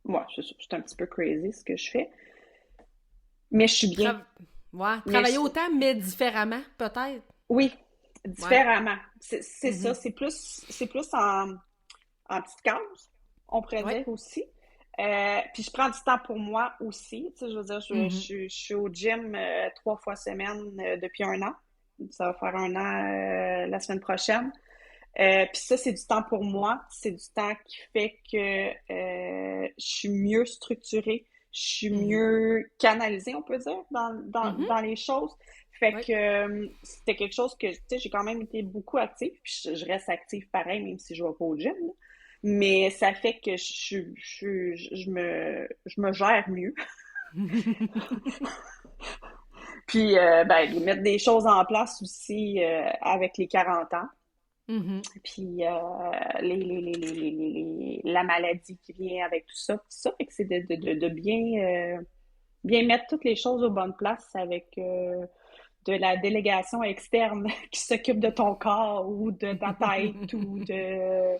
Moi, je suis un petit peu crazy ce que je fais, mais je suis bien. Tra- ouais. Mais Travailler je- autant, mais différemment, peut-être. oui, Ouais. différemment. C'est ça, Mhm. c'est plus en petite case, on pourrait Ouais. dire aussi. Puis je prends du temps pour moi aussi. Tu sais, je veux dire, Mhm. je suis au gym 3 fois semaine depuis un an. Ça va faire un an la semaine prochaine. Puis ça, c'est du temps pour moi. C'est du temps qui fait que je suis mieux structurée, je suis Mhm. mieux canalisée, on peut dire, Mhm. dans les choses. Fait Ouais. que c'était quelque chose que, tu sais, j'ai quand même été beaucoup active, puis je reste active pareil, même si je vais pas au gym, là. Mais ça fait que je me gère mieux. Puis, ben, mettre des choses en place aussi avec les 40 ans. Mhm. Puis, la maladie qui vient avec tout ça. Tout ça, fait que c'est de bien, bien mettre toutes les choses aux bonnes places avec de la délégation externe qui s'occupe de ton corps ou de ta tête ou de...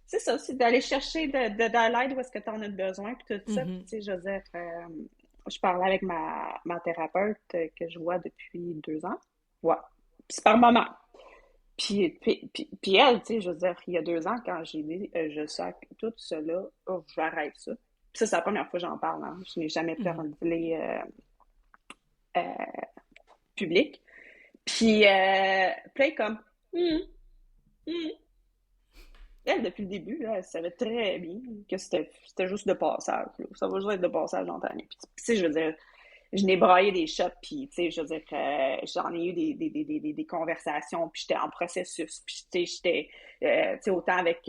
C'est ça, c'est d'aller chercher de l'aide où est-ce que tu en as besoin, puis tout ça. Puis, Mhm. tu sais, Joseph, je parlais avec ma thérapeute que je vois depuis 2 ans. Ouais. Puis c'est par moment. Puis elle, tu sais, je veux dire, il y a 2 ans, quand j'ai dit je sac tout cela, oh, j'arrête ça. Puis ça, c'est la première fois que j'en parle. Hein. Je n'ai jamais Mhm. parlé public. Puis, puis elle est comme, hum, hum. Elle, depuis le début, là, elle savait très bien que c'était juste de passage. Là. Ça va juste être de passage dans ta vie. Puis, tu sais, je veux dire, je n'ai braillé des shots, puis, tu sais, je veux dire, j'en ai eu des conversations, puis j'étais en processus, puis, tu sais, j'étais, tu sais, autant avec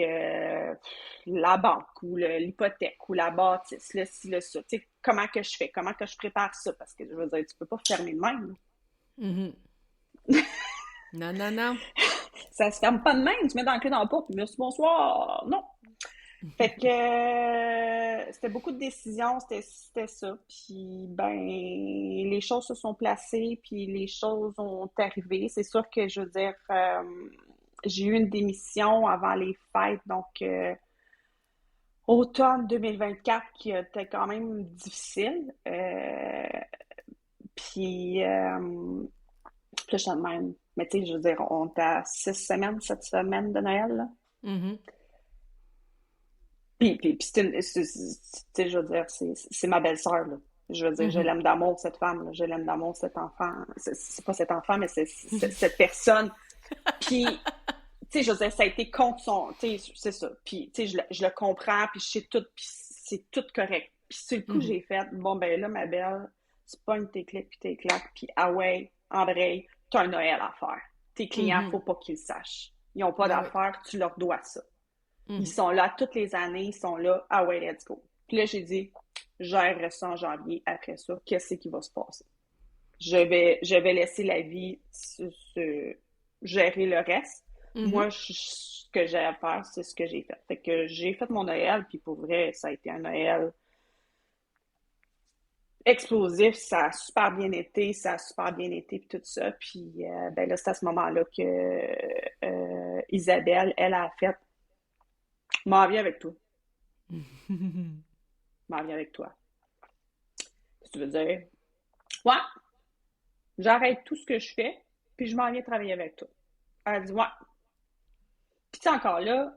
la banque, ou l'hypothèque, ou la bâtisse, le ci, le ça, tu sais, comment que je fais, comment que je prépare ça, parce que, je veux dire, tu peux pas fermer de même, là. Mhm. Non, non, non. Ça se ferme pas de même, tu mets dans le clé dans la porte, merci, bonsoir, non. Fait que c'était beaucoup de décisions, c'était ça. Puis ben, les choses se sont placées, puis les choses ont arrivé. C'est sûr que je veux dire, j'ai eu une démission avant les fêtes, donc automne 2024 qui était quand même difficile. Puis puis là, même. Mais tu sais, je veux dire, on est à 6 semaines, 7 semaines de Noël, là. Mhm. Puis tu sais, je veux dire, c'est ma belle-sœur, là. Je veux dire, je Mhm. l'aime d'amour, cette femme, là. Je l'aime d'amour, cet enfant. C'est pas cet enfant, mais c'est cette personne. Puis, tu sais, je veux dire, ça a été contre son... Tu sais, c'est ça. Puis, tu sais, je le comprends, puis je sais tout, puis c'est tout correct. Puis, sur le coup, Mhm. j'ai fait, bon, ben là, ma belle, tu pognes tes clics puis tes claques, puis ah ouais, André, t'as un Noël à faire. Tes clients, Mhm. faut pas qu'ils le sachent. Ils ont pas Ben oui. d'affaires, tu leur dois ça. Ils Mhm. sont là toutes les années, ils sont là, ah ouais, let's go. Puis là, j'ai dit, gère ça en janvier, après ça, qu'est-ce qui va se passer? Je vais laisser la vie gérer le reste. Mhm. Moi, ce que j'ai à faire, c'est ce que j'ai fait. Fait que j'ai fait mon Noël, puis pour vrai, ça a été un Noël explosif, ça a super bien été, puis tout ça. Puis ben là, c'est à ce moment-là que Isabelle, elle a fait, m'en viens avec toi, m'en viens avec toi. Qu'est-ce que tu veux dire? Ouais, j'arrête tout ce que je fais, puis je m'en viens travailler avec toi. Elle a dit, ouais. Puis tu sais, encore là,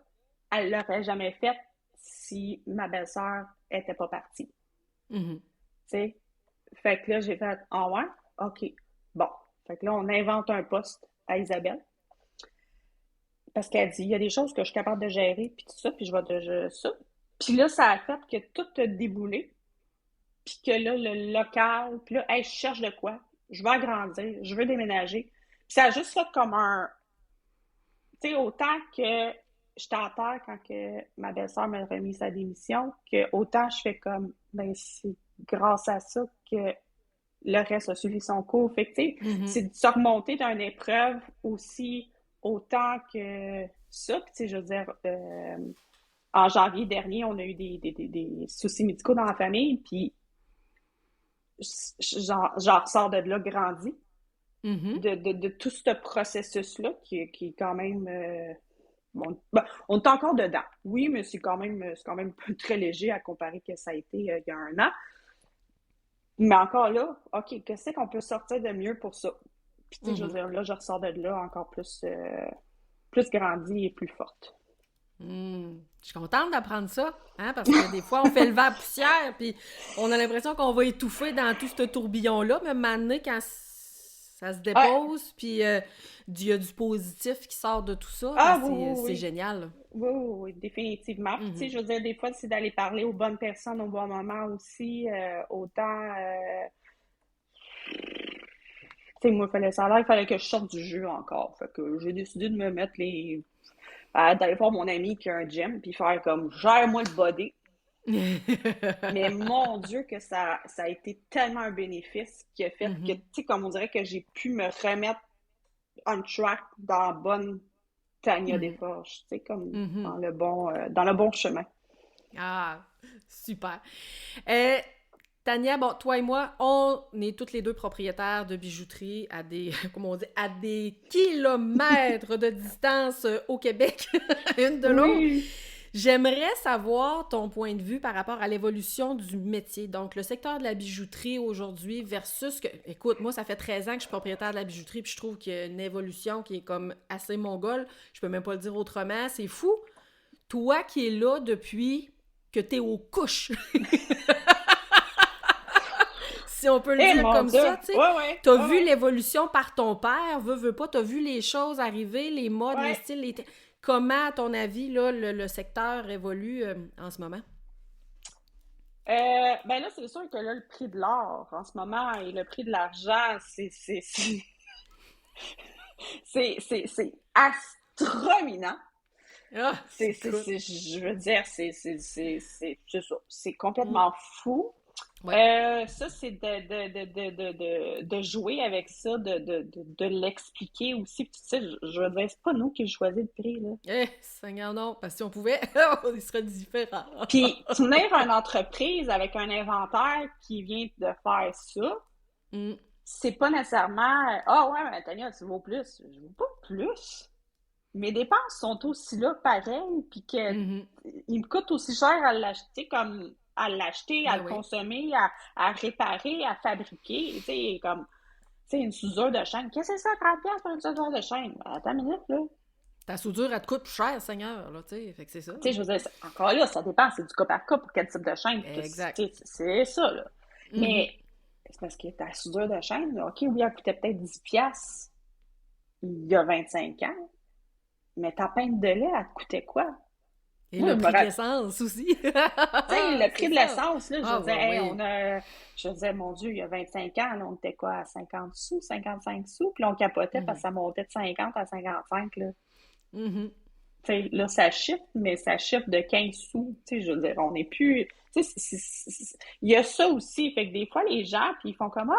elle l'aurait jamais fait si ma belle-sœur était pas partie. Tu Mhm. sais? Fait que là, j'ai fait, ah ouais? OK. Bon. Fait que là, on invente un poste à Isabelle. Parce qu'elle dit, il y a des choses que je suis capable de gérer, puis tout ça, puis je vais de ça. Puis là, ça a fait que tout a déboulé. Puis que là, le local, puis là, hey, je cherche de quoi? Je veux agrandir, je veux déménager. Puis ça a juste fait comme un, tu sais, autant que j'étais à terre quand que ma belle-sœur m'a remis sa démission, que autant je fais comme, ben, c'est grâce à ça que le reste a suivi son cours. Fait que, tu sais, Mhm. c'est de se remonter d'une épreuve aussi autant que ça. Puis, tu sais, je veux dire, en janvier dernier, on a eu des soucis médicaux dans la famille, puis j'en ressors de là grandi, Mhm. de tout ce processus-là qui est quand même... bon, ben, on est encore dedans. Oui, mais c'est quand même très léger à comparer que ça a été il y a un an. Mais encore là, OK, qu'est-ce qu'on peut sortir de mieux pour ça? Puis, tu sais, je veux Mhm. dire, là, je ressors de là encore plus grandie et plus forte. Je suis contente d'apprendre ça, hein, parce que des fois, on fait le vent à poussière, puis on a l'impression qu'on va étouffer dans tout ce tourbillon-là, mais maintenant, quand ça se Ouais. dépose, puis il y a du positif qui sort de tout ça, ben Ah, oui, c'est oui, génial. oui. Oui, oui, oui, définitivement. Puis, tu sais, Mhm. je veux dire, des fois, c'est d'aller parler aux bonnes personnes au bon moment aussi. Autant, tu sais, moi, il fallait que je sorte du jeu encore. Fait que j'ai décidé de me mettre d'aller voir mon ami qui a un gym, puis faire comme, gère-moi le body. Mais mon Dieu, que ça a été tellement un bénéfice qui a fait que, tu Mhm, sais, comme on dirait que j'ai pu me remettre on track dans la bonne Tania mhm, Desforges, tu sais, comme mhm. dans le bon chemin. Ah, super. Euh, Tania, bon, toi et moi, on est toutes les deux propriétaires de bijouterie à des, comment on dit, à des kilomètres de distance au Québec, une de l'autre. Oui. J'aimerais savoir ton point de vue par rapport à l'évolution du métier. Donc, le secteur de la bijouterie aujourd'hui versus que... Écoute, moi, ça fait 13 ans que je suis propriétaire de la bijouterie, puis je trouve qu'il y a une évolution qui est comme assez mongole. Je peux même pas le dire autrement. C'est fou. Toi qui es là depuis que t'es aux couches, si on peut le Eh dire mon comme Dieu! ça, tu sais, Ouais, ouais, t'as ouais, vu ouais, l'évolution par ton père, veux pas, t'as vu les choses arriver, les modes, les ouais. styles, comment, à ton avis, là, le secteur évolue en ce moment? Ben là, c'est sûr que là, le prix de l'or en ce moment et le prix de l'argent, c'est astronomiant. Ah, écoute. Je veux dire, c'est ça. C'est Mm. complètement fou. Ouais. Ça, c'est de jouer avec ça, de l'expliquer aussi. Puis, tu sais, je veux dire, c'est pas nous qui choisissons le prix, là. Eh, Seigneur, non, parce que si on pouvait, on serait différent. Puis, tenir une entreprise avec un inventaire qui vient de faire ça, Mm. c'est pas nécessairement ah ouais, mais Tania, tu vaux plus. Je vaux pas plus. Mes dépenses sont aussi là pareil, puis que Mhm. il me coûte aussi cher à l'acheter comme à l'acheter, à Ben le oui. consommer, à réparer, à fabriquer. Tu sais, comme tu sais, une soudure de chaîne. Qu'est-ce que c'est ça, 30$ pour une soudure de chaîne? Attends une minute, là. Ta soudure, elle te coûte plus cher, Seigneur, là, tu sais, fait que c'est ça. Tu sais, je veux dire, encore là, ça dépend, c'est du cas par cas pour quel type de chaîne. Tu Exact. sais, c'est ça, là. Mhm. Mais c'est parce que ta soudure de chaîne, là, OK, oui, elle coûtait peut-être 10$ il y a 25 ans, mais ta pinte de lait, elle te coûtait quoi? Et Moi, le je me prix de rappelle, l'essence aussi. tu sais, le C'est prix de ça. l'essence, là, je Ah, disais, ouais, hey, oui. je disais, mon Dieu, il y a 25 ans, là, on était quoi, à 50 sous, 55 sous, puis là, on capotait parce que Mhm. ça montait de 50 à 55, là. Mhm. Tu sais, là, ça chiffre, mais ça chiffre de 15 sous. Tu sais, je veux dire, on n'est plus. Tu sais, il y a ça aussi. Fait que des fois, les gens, puis ils font comme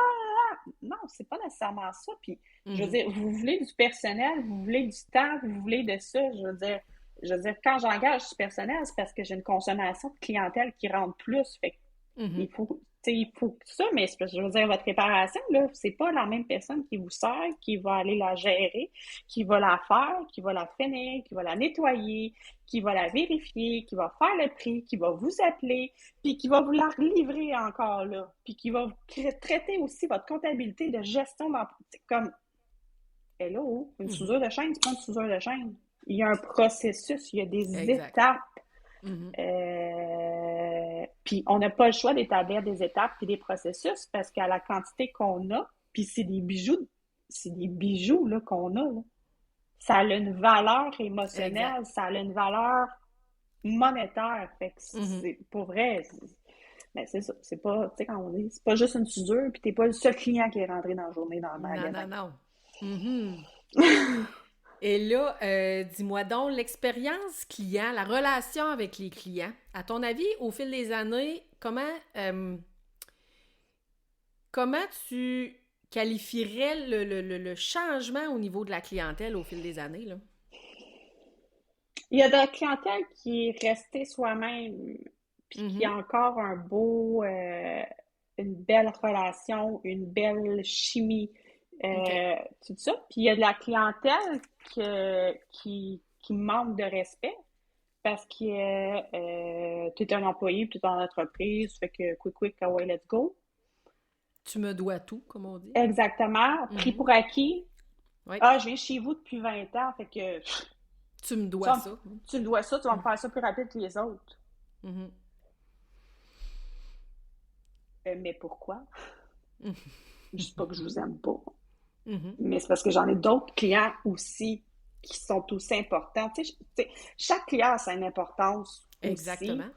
non, c'est pas nécessairement ça. Puis, je veux Mhm. dire, vous voulez du personnel, vous voulez du temps, vous voulez de ça. Je veux dire, quand j'engage du personnel, c'est parce que j'ai une consommation de clientèle qui rentre plus. Fait que Mhm. il faut, tu sais, il faut ça, mais je veux dire, votre réparation, là, c'est pas la même personne qui vous sert, qui va aller la gérer, qui va la faire, qui va la finir, qui va la nettoyer, qui va la vérifier, qui va faire le prix, qui va vous appeler, puis qui va vous la livrer encore là, puis qui va vous traiter aussi votre comptabilité de gestion d'emploi. Comme, hello, une Mhm. soudure de chaîne, c'est pas une soudure de chaîne. Il y a un processus, il y a des Exact. étapes. Mhm. Puis on n'a pas le choix d'établir des étapes puis des processus parce qu'à la quantité qu'on a, puis c'est des bijoux là, qu'on a. Là. Ça a une valeur Exact. émotionnelle, ça a une valeur monétaire. Fait que Mhm. c'est pour vrai. Ben c'est ça. C'est pas, tu sais, quand on dit, c'est pas juste une soudure, puis t'es pas le seul client qui est rentré dans la journée dans le Non, magasin. non, non. Mhm. Et là, dis-moi donc, l'expérience client, la relation avec les clients, à ton avis, au fil des années, comment tu qualifierais le changement au niveau de la clientèle au fil des années, là? Il y a de la clientèle qui est restée soi-même, puis qui a Mhm. encore une belle relation, une belle chimie, OK. tout ça. Puis il y a de la clientèle qui manque de respect parce que tu es un employé, tu es en entreprise, fait que quick, quick, ah ouais, let's go. Tu me dois tout, comme on dit. Exactement. Pris Mhm. pour acquis. Oui. Ah, je viens chez vous depuis 20 ans, fait que Tu me tu, dois vas ça. tu me dois ça, tu vas me Mhm. faire ça plus rapide que les autres. Mhm. Mais pourquoi? Mhm. Je dis pas que je vous aime pas, Mhm. mais c'est parce que j'en ai d'autres clients aussi qui sont aussi importants. Tu sais, chaque client a sa importance aussi. Exactement.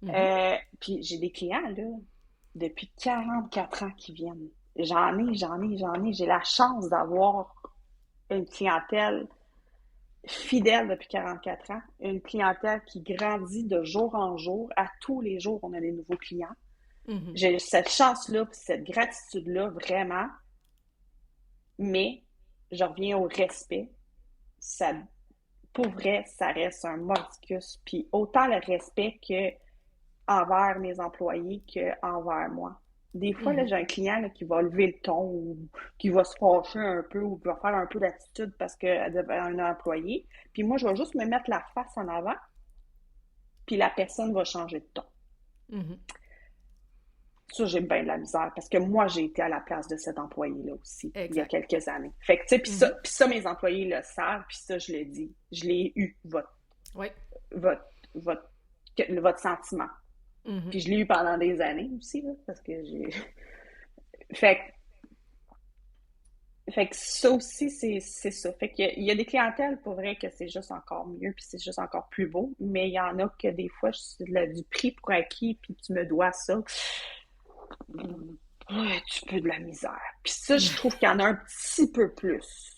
Mhm. Puis j'ai des clients, là, depuis 44 ans qui viennent. J'en ai. J'ai la chance d'avoir une clientèle. fidèle depuis 44 ans, une clientèle qui grandit de jour en jour. À tous les jours, on a des nouveaux clients. Mhm. J'ai cette chance-là, cette gratitude-là, vraiment. Mais je reviens au respect. Ça, pour vrai, ça reste un mordicus. Puis autant le respect que envers mes employés que envers moi. Des fois, là, Mhm. j'ai un client là, qui va lever le ton ou qui va se fâcher un peu ou qui va faire un peu d'attitude parce qu'elle devait un employé. Puis moi, je vais juste me mettre la face en avant, puis la personne va changer de ton. Mhm. Ça, j'ai bien de la misère parce que moi, j'ai été à la place de cet employé-là aussi, il y a Exact. quelques années. Fait que, tu sais, Mhm. puis ça, mes employés le savent, puis ça, je le dis. Je l'ai eu, Oui. votre, votre, votre sentiment. Mhm. Puis je l'ai eu pendant des années aussi, là, parce que j'ai. Fait fait que ça aussi, c'est ça. Fait qu'il y a des clientèles, pour vrai, que c'est juste encore mieux, puis c'est juste encore plus beau. Mais il y en a que des fois, c'est du prix pour acquis, puis tu me dois ça. Ouais, tu peux de la misère. Puis ça, je trouve qu'il y en a un petit peu plus.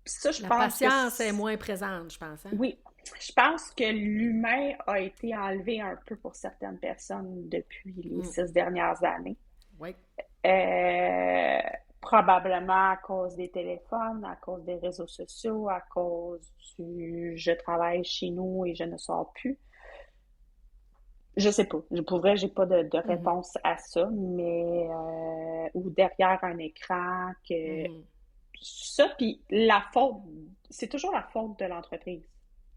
Puis ça, je La pense que patience est moins présente, je pense, hein? oui, je pense que l'humain a été enlevé un peu pour certaines personnes depuis les Mm. 6 dernières années. Oui. Euh, Probablement à cause des téléphones, à cause des réseaux sociaux, à cause du je travaille chez nous et je ne sors plus. Je sais pas. Pour vrai, j'ai pas de Mhm. réponse à ça, mais ou derrière un écran que Mhm. ça, puis la faute, c'est toujours la faute de l'entreprise.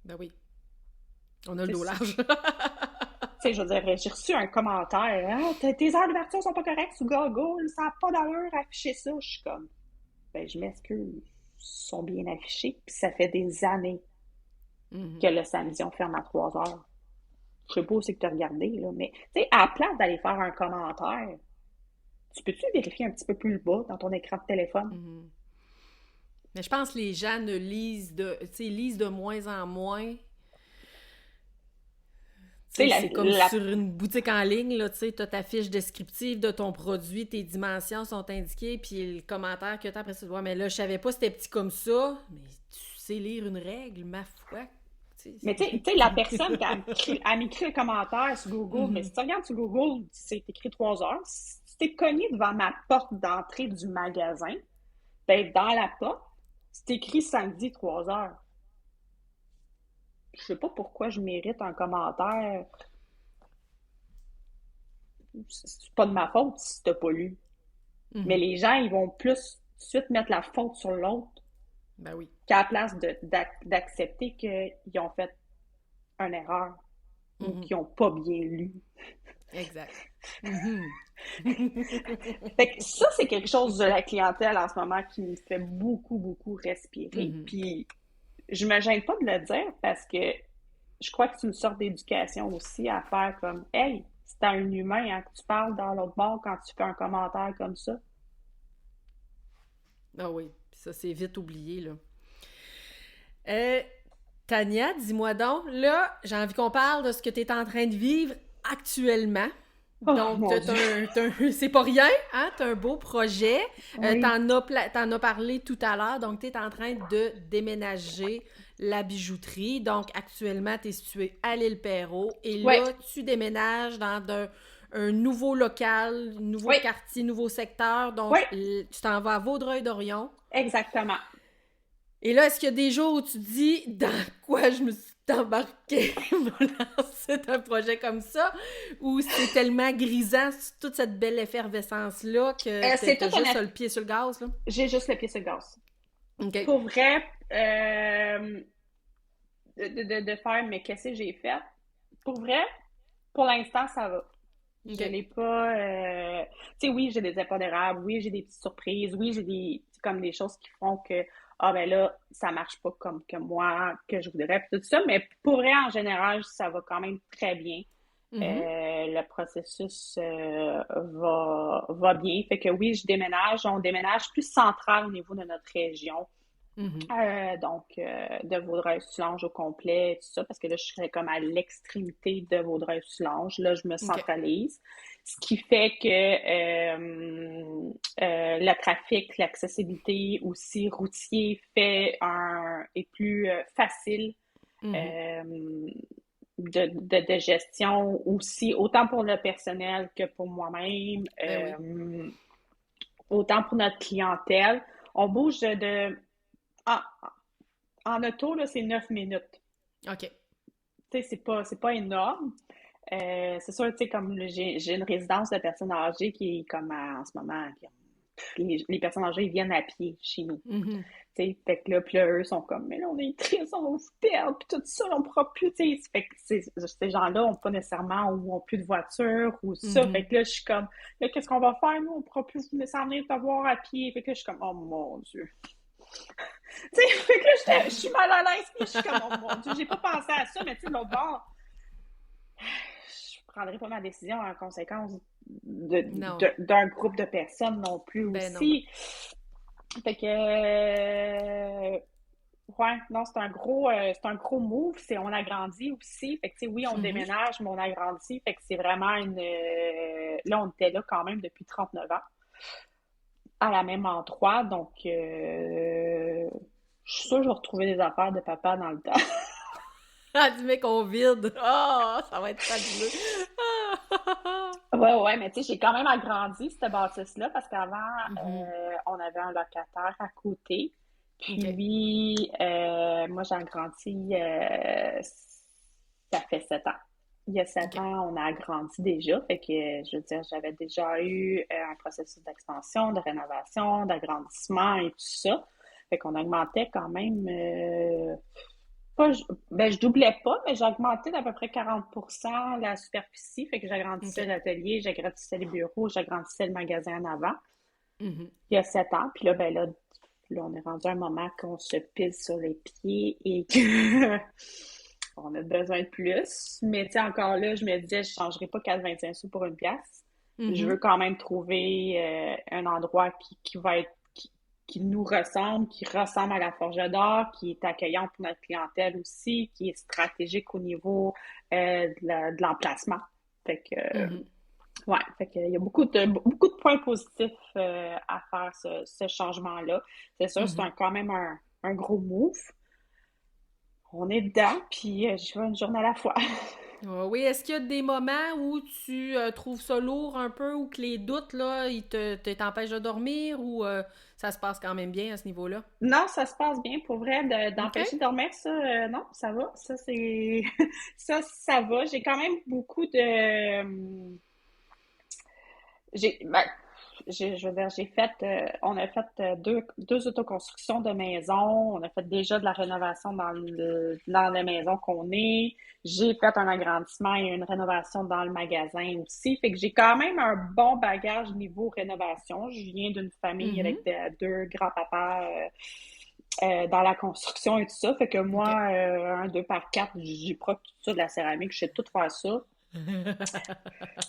Ben oui. On a le Tu dos sais, large. je veux dire, j'ai reçu un commentaire, ah, tes heures d'ouverture sont pas correctes sur Google, ça n'a pas d'allure afficher ça. Je suis comme, ben, je m'excuse, ils sont bien affichés, puis ça fait des années Mhm. que le samedi, on ferme à 3 heures. Je sais pas où c'est que tu as regardé, là, mais, tu sais, à la place d'aller faire un commentaire, tu peux-tu vérifier un petit peu plus bas dans ton écran de téléphone? Mhm. Mais je pense que les gens ne lisent lisent de moins en moins. Tu sais, C'est comme sur une boutique en ligne, là, tu as ta fiche descriptive de ton produit, tes dimensions sont indiquées, puis le commentaire que tu as après ça, ouais, mais là, je savais pas c'était petit comme ça, mais tu sais lire une règle, ma foi. mais tu sais, la personne qui a m'écrit un commentaire sur Google, mais Mhm. si tu regardes sur Google, c'est écrit 3 heures. Si tu t'es cogné devant ma porte d'entrée du magasin, ben, dans la porte, c'est écrit samedi 3 heures. Je sais pas pourquoi je mérite un commentaire. C'est pas de ma faute si t'as pas lu. Mais Mhm. les gens, ils vont plus tout de suite mettre la faute sur l'autre Ben oui. qu'à la place d'accepter qu'ils ont fait une erreur ou Mhm. qu'ils ont pas bien lu. Exact. Mhm. Fait que ça, c'est quelque chose de la clientèle en ce moment qui me fait beaucoup, beaucoup respirer. Mhm. Puis je me gêne pas de le dire parce que je crois que c'est une sorte d'éducation aussi à faire comme hey, c'est à un humain hein, que tu parles dans l'autre bord quand tu fais un commentaire comme ça. Ah oui, puis ça, c'est vite oublié, là. Euh, Tania, dis-moi donc, là, j'ai envie qu'on parle de ce que tu es en train de vivre actuellement. Oh Donc, mon Dieu. c'est pas rien, hein? T'as un beau projet. Oui, T'en as parlé tout à l'heure. Donc, t'es en train de déménager la bijouterie. Donc, actuellement, t'es situé à l'île Perrot. Et oui, là, tu déménages dans un nouveau local, nouveau oui, quartier, nouveau secteur. Donc, oui, tu t'en vas à Vaudreuil-Dorion. exactement. Et là, est-ce qu'il y a des jours où tu te dis dans quoi je me suis embarquée pour lancer un projet comme ça, ou c'est tellement grisant, toute cette belle effervescence-là, que C'est t'as tout juste honnête. le pied sur le gaz, là? J'ai juste le pied sur le gaz. OK. Pour vrai, de faire, mais qu'est-ce que j'ai fait? Pour vrai, pour l'instant, ça va. Je OK. n'ai pas. Tu sais, oui, j'ai des impondérables, oui, j'ai des petites surprises, oui, j'ai des comme des choses qui font que ah ben là, ça marche pas comme que moi, que je voudrais, puis tout ça. Mais pour vrai, en général, ça va quand même très bien. Mhm. Le processus va bien. Fait que oui, je déménage. On déménage plus central au niveau de notre région. Mhm. De Vaudreuil-Soulanges au complet, tout ça, parce que là, je serais comme à l'extrémité de Vaudreuil-Soulanges. Là, je me OK. centralise. Ce qui fait que le trafic, l'accessibilité aussi routier fait est plus facile Mhm. euh, de gestion aussi, autant pour le personnel que pour moi-même, Ben oui. autant pour notre clientèle. On bouge en, en auto, là, c'est 9 minutes. OK. Tu sais, c'est pas énorme. C'est sûr, tu sais, comme j'ai une résidence de personnes âgées qui est comme en ce moment, les personnes âgées, ils viennent à pied chez nous. Mhm. Tu sais, fait que là, eux sont comme, mais là, on est tristes, on va se perdre, puis tout ça, on pourra plus, tu sais. Fait que ces gens-là ont pas nécessairement, ou ont plus de voiture, ou ça. Fait Mhm. que là, je suis comme, là, qu'est-ce qu'on va faire, nous? On pourra plus s'en venir te voir à pied. Fait que là, je suis comme, oh mon Dieu. Tu sais, fait que là, je suis mal à l'aise, puis je suis comme, oh mon Dieu, j'ai pas pensé à ça, mais tu sais, l'autre bord, je prendrai pas ma décision en conséquence Non. d'un groupe de personnes non plus Ben non. aussi. Fait que, ouais, non, c'est un gros move. On agrandit aussi. Fait que, tu sais, oui, on Mhm. déménage, mais on agrandit. Fait que c'est vraiment là, on était là quand même depuis 39 ans, à la même endroit. Donc, je suis sûre que je vais retrouver des affaires de papa dans le temps. Ah, du mec, on vide. Ah, ça va être fabuleux. Ah. Ouais, ouais, mais tu sais, j'ai quand même agrandi cette bâtisse-là parce qu'avant, Mhm. on avait un locataire à côté. OK. Puis, moi, j'ai agrandi, ça fait 7 ans. Il y a sept OK. ans, on a agrandi déjà. Fait que, je veux dire, j'avais déjà eu un processus d'expansion, de rénovation, d'agrandissement et tout ça. Fait qu'on augmentait quand même, pas, ben, je doublais pas, mais j'augmentais d'à peu près 40% la superficie. Fait que j'agrandissais OK. l'atelier, j'agrandissais les bureaux, j'agrandissais le magasin en avant. Mhm. Il y a 7 ans. Puis là, ben là, on est rendu à un moment qu'on se pile sur les pieds et qu'on a besoin de plus. Mais tu sais, encore là, je me disais, je ne changerai pas 4,25 sous pour une pièce. Je veux Mhm. quand même trouver un endroit qui va être qui nous ressemble, qui ressemble à la Forge d'Or, qui est accueillant pour notre clientèle aussi, qui est stratégique au niveau de l'emplacement. Fait que, Mhm. ouais, fait que, il y a beaucoup de points positifs à faire ce changement-là. C'est sûr, c'est Mhm. quand même un gros move. On est dedans, puis je vais une journée à la fois. Oui, est-ce qu'il y a des moments où tu trouves ça lourd un peu ou que les doutes, là, t'empêchent de dormir ou ça se passe quand même bien à ce niveau-là? Non, ça se passe bien. Pour vrai, OK? d'empêcher de dormir, ça, non, ça va. Ça, c'est... ça va. J'ai quand même beaucoup de... Ben, je veux dire, on a fait deux autoconstructions de maisons. On a fait déjà de la rénovation dans la maison qu'on est. J'ai fait un agrandissement et une rénovation dans le magasin aussi. Fait que j'ai quand même un bon bagage niveau rénovation. Je viens d'une famille Mhm. avec deux grands-papas dans la construction et tout ça. Fait que OK. moi, un 2x4, j'ai propre tout ça de la céramique. Je sais tout faire ça.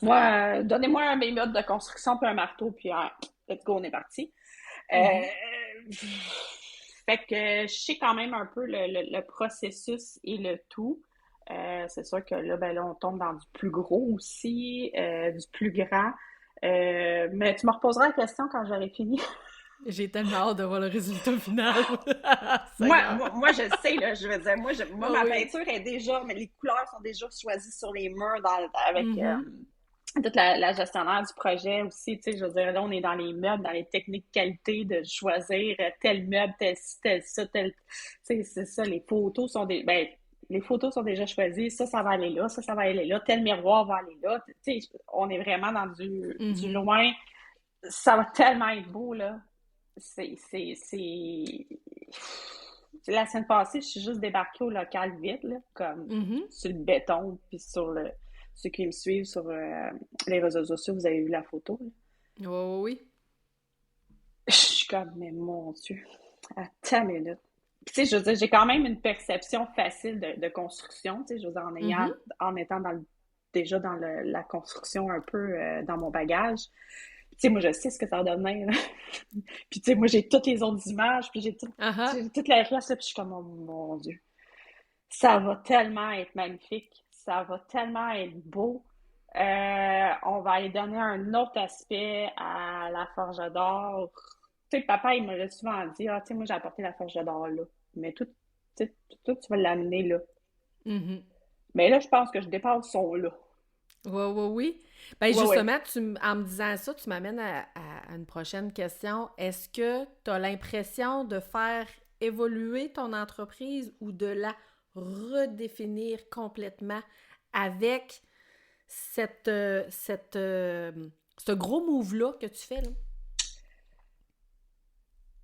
Moi, donnez-moi mes méthodes de construction puis un marteau, puis let's go, on est parti. Mhm. Euh, fait que je sais quand même un peu le processus et le tout. C'est sûr que là, ben là, on tombe dans du plus gros aussi, du plus grand. Mais tu me reposeras la question quand j'aurai fini. J'ai tellement hâte de voir le résultat final. Moi, Seigneur. moi, moi, je sais, là, je veux dire, moi, Oh ma oui. peinture est déjà, mais les couleurs sont déjà choisies sur les murs avec Mhm. toute la gestionnaire du projet aussi, tu sais, je veux dire, là, on est dans les meubles, dans les techniques qualité de choisir tel meuble, tel ci, tel ça, tel, tu sais, c'est ça, les photos sont déjà choisies, ça va aller là, ça va aller là, tel miroir va aller là, tu sais, on est vraiment dans du Mhm. loin, ça va tellement être beau, là. C'est... La semaine passée, je suis juste débarquée au local vite, là, comme Mhm. sur le béton, puis ceux qui me suivent sur les réseaux sociaux, vous avez vu la photo, là. Oui, oui, oui. Je suis comme, mais mon Dieu, à ta minute. Puis, tu sais, je veux dire, j'ai quand même une perception facile de construction, tu sais, je veux dire, Mhm. en étant déjà dans la construction un peu dans mon bagage. Tu sais, moi, je sais ce que ça va devenir, là. Puis, tu sais, moi, j'ai toutes les autres images, puis Ah ah. j'ai toute la reste, là, puis je suis comme, oh mon Dieu. Ça va tellement être magnifique. Ça va tellement être beau. On va aller donner un autre aspect à la Forge d'or. Tu sais, papa, il me l'a souvent dit, ah, tu sais, moi, j'ai apporté la Forge d'or là. Mais tout. sais, tout, tu vas l'amener là. Mhm. Mais là, je pense que je dépasse son là. Oui, oui, oui. Ben Ouais, ouais. justement, en me disant ça, tu m'amènes à une prochaine question. Est-ce que tu as l'impression de faire évoluer ton entreprise ou de la redéfinir complètement avec ce gros move-là que tu fais, là?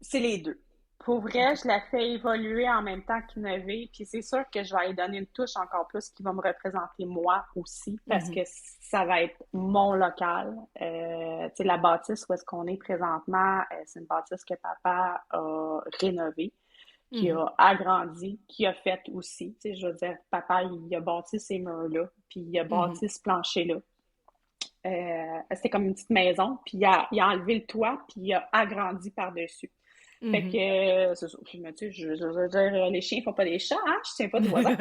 C'est les deux. Pour vrai, OK. je la fais évoluer en même temps qu'innover. Puis c'est sûr que je vais lui donner une touche encore plus qui va me représenter moi aussi, parce que Mhm. ça va être mon local. Tu sais, la bâtisse où est-ce qu'on est présentement, c'est une bâtisse que papa a rénovée, qui Mhm. a agrandi, qui a fait aussi. Tu sais, je veux dire, papa, il a bâti ces murs-là, puis il a Mhm. bâti ce plancher-là. C'était comme une petite maison, puis il a enlevé le toit, puis il a agrandi par-dessus. Fait que, Mhm. c'est ça. Puis, mais tu sais, je veux dire, les chiens font pas des chats, hein? Je tiens pas de voisins.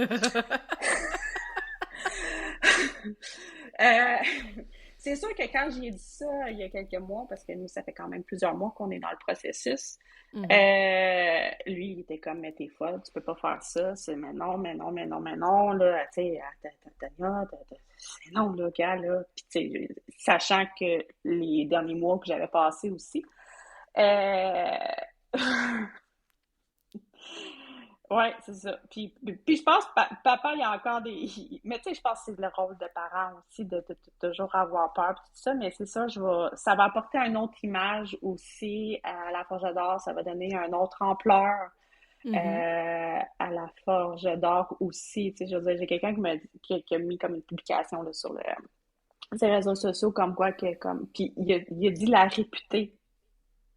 Euh, c'est sûr que quand j'ai dit ça il y a quelques mois, parce que nous, ça fait quand même plusieurs mois qu'on est dans le processus, Mhm. lui, il était comme, mais t'es folle, tu peux pas faire ça. C'est, mais non, mais non, là, tu sais, Tania, c'est non, là, gars, là. Puis, tu sais, sachant que les derniers mois que j'avais passés aussi, euh, ouais, c'est ça. Puis je pense que papa, il y a encore des. Mais tu sais, je pense que c'est le rôle de parent aussi de toujours avoir peur pis tout ça. Mais c'est ça, ça va apporter une autre image aussi à la Forge d'Or. Ça va donner une autre ampleur Mhm. à la Forge d'Or aussi. Tu sais, je veux dire, j'ai quelqu'un qui a mis comme une publication là, sur ses réseaux sociaux comme quoi que comme. Puis il a dit la réputée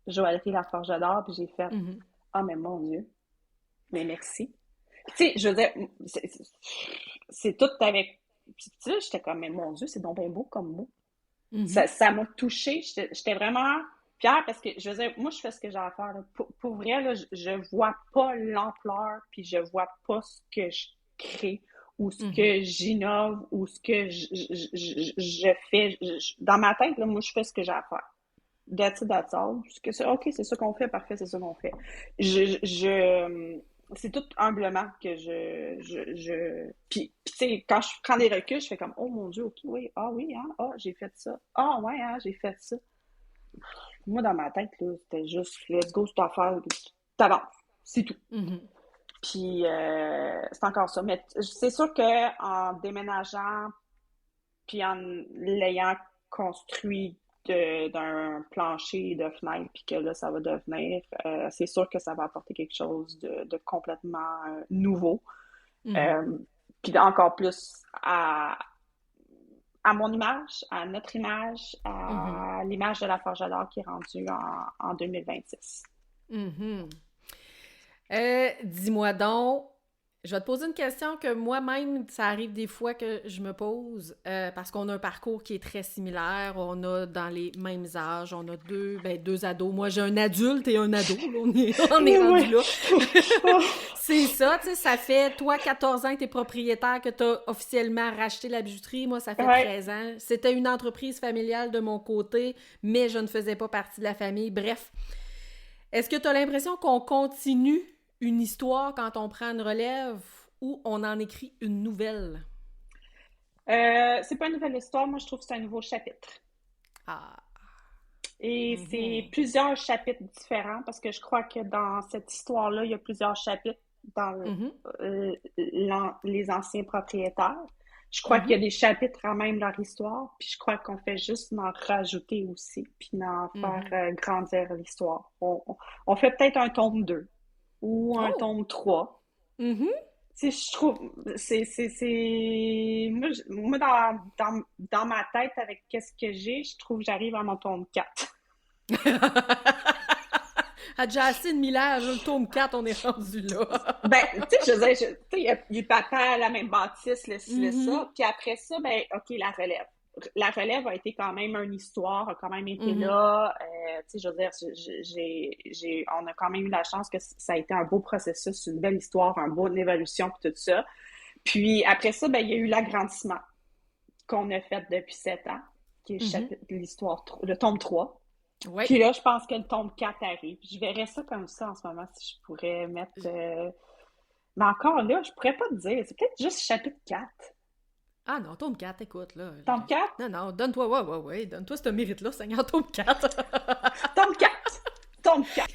Joaillerie La Forge d'Or. Puis j'ai fait, Mhm. ah, mais mon Dieu, mais merci. Tu sais, je veux dire, c'est tout avec. Puis, tu sais, j'étais comme, mais mon Dieu, c'est donc bien beau comme mot. Ça, Mhm. ça m'a touchée. J'étais vraiment fière parce que, je veux dire, moi, je fais ce que j'ai à faire. Là. Pour vrai, là, je vois pas l'ampleur, puis je vois pas ce que je crée ou ce Mhm. que j'innove ou ce que je fais. Dans ma tête, là, moi, je fais ce que j'ai à faire. That's it, that's all. OK, c'est ça qu'on fait, parfait, c'est ça qu'on fait. C'est tout humblement que puis tu sais, quand je prends des reculs, je fais comme, oh mon Dieu, OK, oui, ah oui, hein, ah, j'ai fait ça. Ah ouais, hein, j'ai fait ça. Moi, dans ma tête, là, c'était juste, let's go, c'est affaire, t'avances, c'est tout. Mhm. Puis, c'est encore ça. Mais c'est sûr qu'en déménageant, puis en l'ayant construit d'un plancher de fenêtre, puis que là, ça va devenir, c'est sûr que ça va apporter quelque chose de complètement nouveau. Mhm. Euh, puis encore plus à mon image, à notre image, Mhm. à l'image de la Forge d'Or qui est rendue en 2026. Mhm. Dis-moi donc, je vais te poser une question que moi-même, ça arrive des fois que je me pose, parce qu'on a un parcours qui est très similaire, on a dans les mêmes âges, on a deux ados. Moi, j'ai un adulte et un ado, là, on est rendu Ouais. là. C'est ça, tu sais, ça fait, toi, 14 ans que tu es propriétaire, que tu as officiellement racheté la bijouterie. Moi, ça fait Ouais. 13 ans. C'était une entreprise familiale de mon côté, mais je ne faisais pas partie de la famille. Bref, est-ce que tu as l'impression qu'on continue une histoire quand on prend une relève ou on en écrit une nouvelle? C'est pas une nouvelle histoire, moi je trouve que c'est un nouveau chapitre. Ah. Et c'est Mhm. plusieurs chapitres différents parce que je crois que dans cette histoire-là, il y a plusieurs chapitres dans Mhm. les anciens propriétaires. Je crois qu'il y Mhm. a des chapitres à même leur histoire, puis je crois qu'on fait juste en rajouter aussi, puis en faire Mhm. grandir l'histoire. On fait peut-être un tome 2 ou un Oh! tome 3. Mhm. Tu sais, je trouve, moi dans ma tête, avec qu'est-ce que j'ai, je trouve que j'arrive à mon tome 4. À déjà assez de millage, le tome 4, on est rendu là. Ben, tu sais, je veux dire, tu sais, il y a papa, la même bâtisse, le Mhm. ça. Puis après ça, ben, OK, la relève. La relève a été quand même une histoire, a quand même été Mhm. là. Tu sais, je veux dire, on a quand même eu la chance que ça a été un beau processus, une belle histoire, une bonne évolution, puis tout ça. Puis après ça, ben, il y a eu l'agrandissement qu'on a fait depuis 7 ans, qui est Mhm. l'histoire, le tome 3. Oui. Puis là, je pense que le tome 4 arrive. Je verrais ça comme ça en ce moment, si je pourrais Mais encore là, je pourrais pas te dire. C'est peut-être juste chapitre 4. Ah non, tome 4, écoute, là. Tome 4? Non, non, donne-toi, ouais, donne-toi ce mérite-là, Seigneur, tome 4. Tome 4! Tome 4!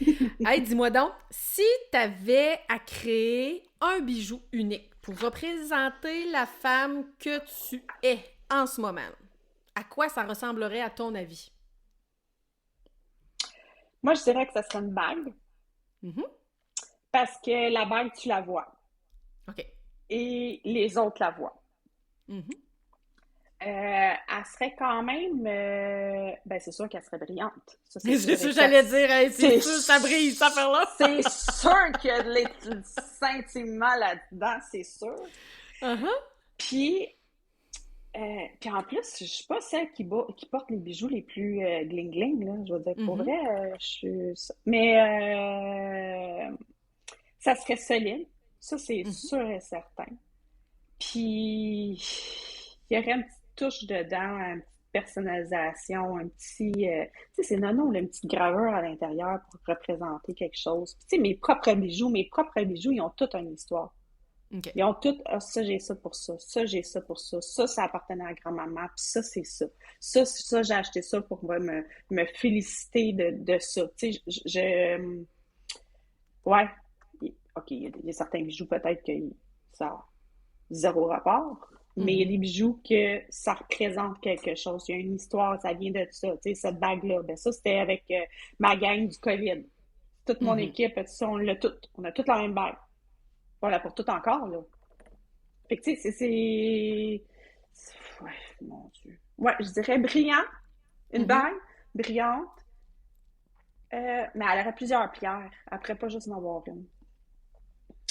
Hey, dis-moi donc, si t'avais à créer un bijou unique pour représenter la femme que tu es en ce moment, à quoi ça ressemblerait à ton avis? Moi, je dirais que ça serait une bague, Mhm. parce que la bague, tu la vois. OK. Et les autres la voient. Mhm. Elle serait quand même... ben, c'est sûr qu'elle serait brillante. Ça, C'est sûr ça et que j'allais certain. dire, hey, c'est C'est sûr, ça brille, cette affaire-là. C'est sûr qu'il y a de sentiment là-dedans, c'est sûr. Uh-huh. Puis, puis en plus, je suis pas celle qui porte les bijoux les plus gling-gling, là. Je veux dire, pour Mhm. vrai, je suis... Mais ça serait solide. Ça, c'est Mhm. sûr et certain. Puis, il y aurait une petite touche dedans, une petite personnalisation, un petit... tu sais, c'est nono, là, une petite gravure à l'intérieur pour représenter quelque chose. Puis, tu sais, mes propres bijoux, ils ont toute une histoire. OK. Ils ont tout, ah, ça, j'ai ça pour ça, ça, j'ai ça pour ça, ça appartenait à grand-maman, puis ça, c'est ça. Ça, j'ai acheté ça pour me féliciter de ça. Tu sais, ouais, OK, il y a certains bijoux, peut-être que ça a zéro rapport, mais il y a Mhm. des bijoux que ça représente quelque chose. Il y a une histoire, ça vient de ça. Tu sais, cette bague-là, ben ça, c'était avec ma gang du COVID. Toute mon Mhm. équipe, tu sais, on a toute la même bague. On la porte toute encore, là. Fait que, tu sais, ouais, mon Dieu. Ouais, je dirais brillant, une Mhm. bague brillante, mais elle aurait plusieurs pierres. Après, pas juste en avoir une.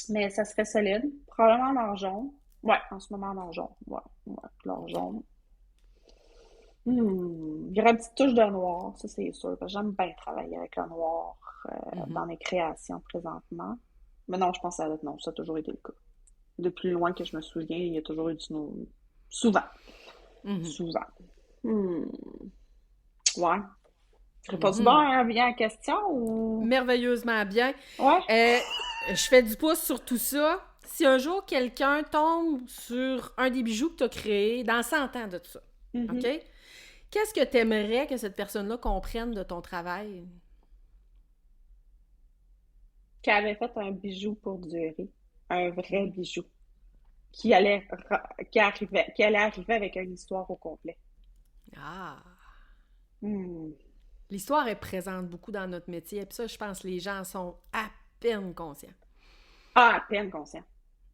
Mais ça serait solide. Probablement en or jaune. Ouais, en ce moment, en or jaune. Ouais, ouais, l'or jaune. Il y aurait une petite touche de noir, ça c'est sûr, parce que j'aime bien travailler avec le noir Mhm. dans mes créations présentement. Mais non, je pense à non, ça a toujours été le cas. De plus loin que je me souviens, il y a toujours eu du noir. Souvent. Mhm. Souvent. Hmm. Ouais. Réponds-tu Mhm. bien, bien à la question ou. Merveilleusement bien. Ouais? Euh, je fais du pouce sur tout ça. Si un jour quelqu'un tombe sur un des bijoux que tu as créé dans 100 ans de tout ça, OK? Mhm. Qu'est-ce que tu aimerais que cette personne-là comprenne de ton travail? Qui avait fait un bijou pour durer. Un vrai Mhm. bijou. Qui allait arriver avec une histoire au complet. Ah! Hmm. L'histoire est présente beaucoup dans notre métier, et puis ça, je pense que les gens en sont à peine conscients. Ah, à peine conscient.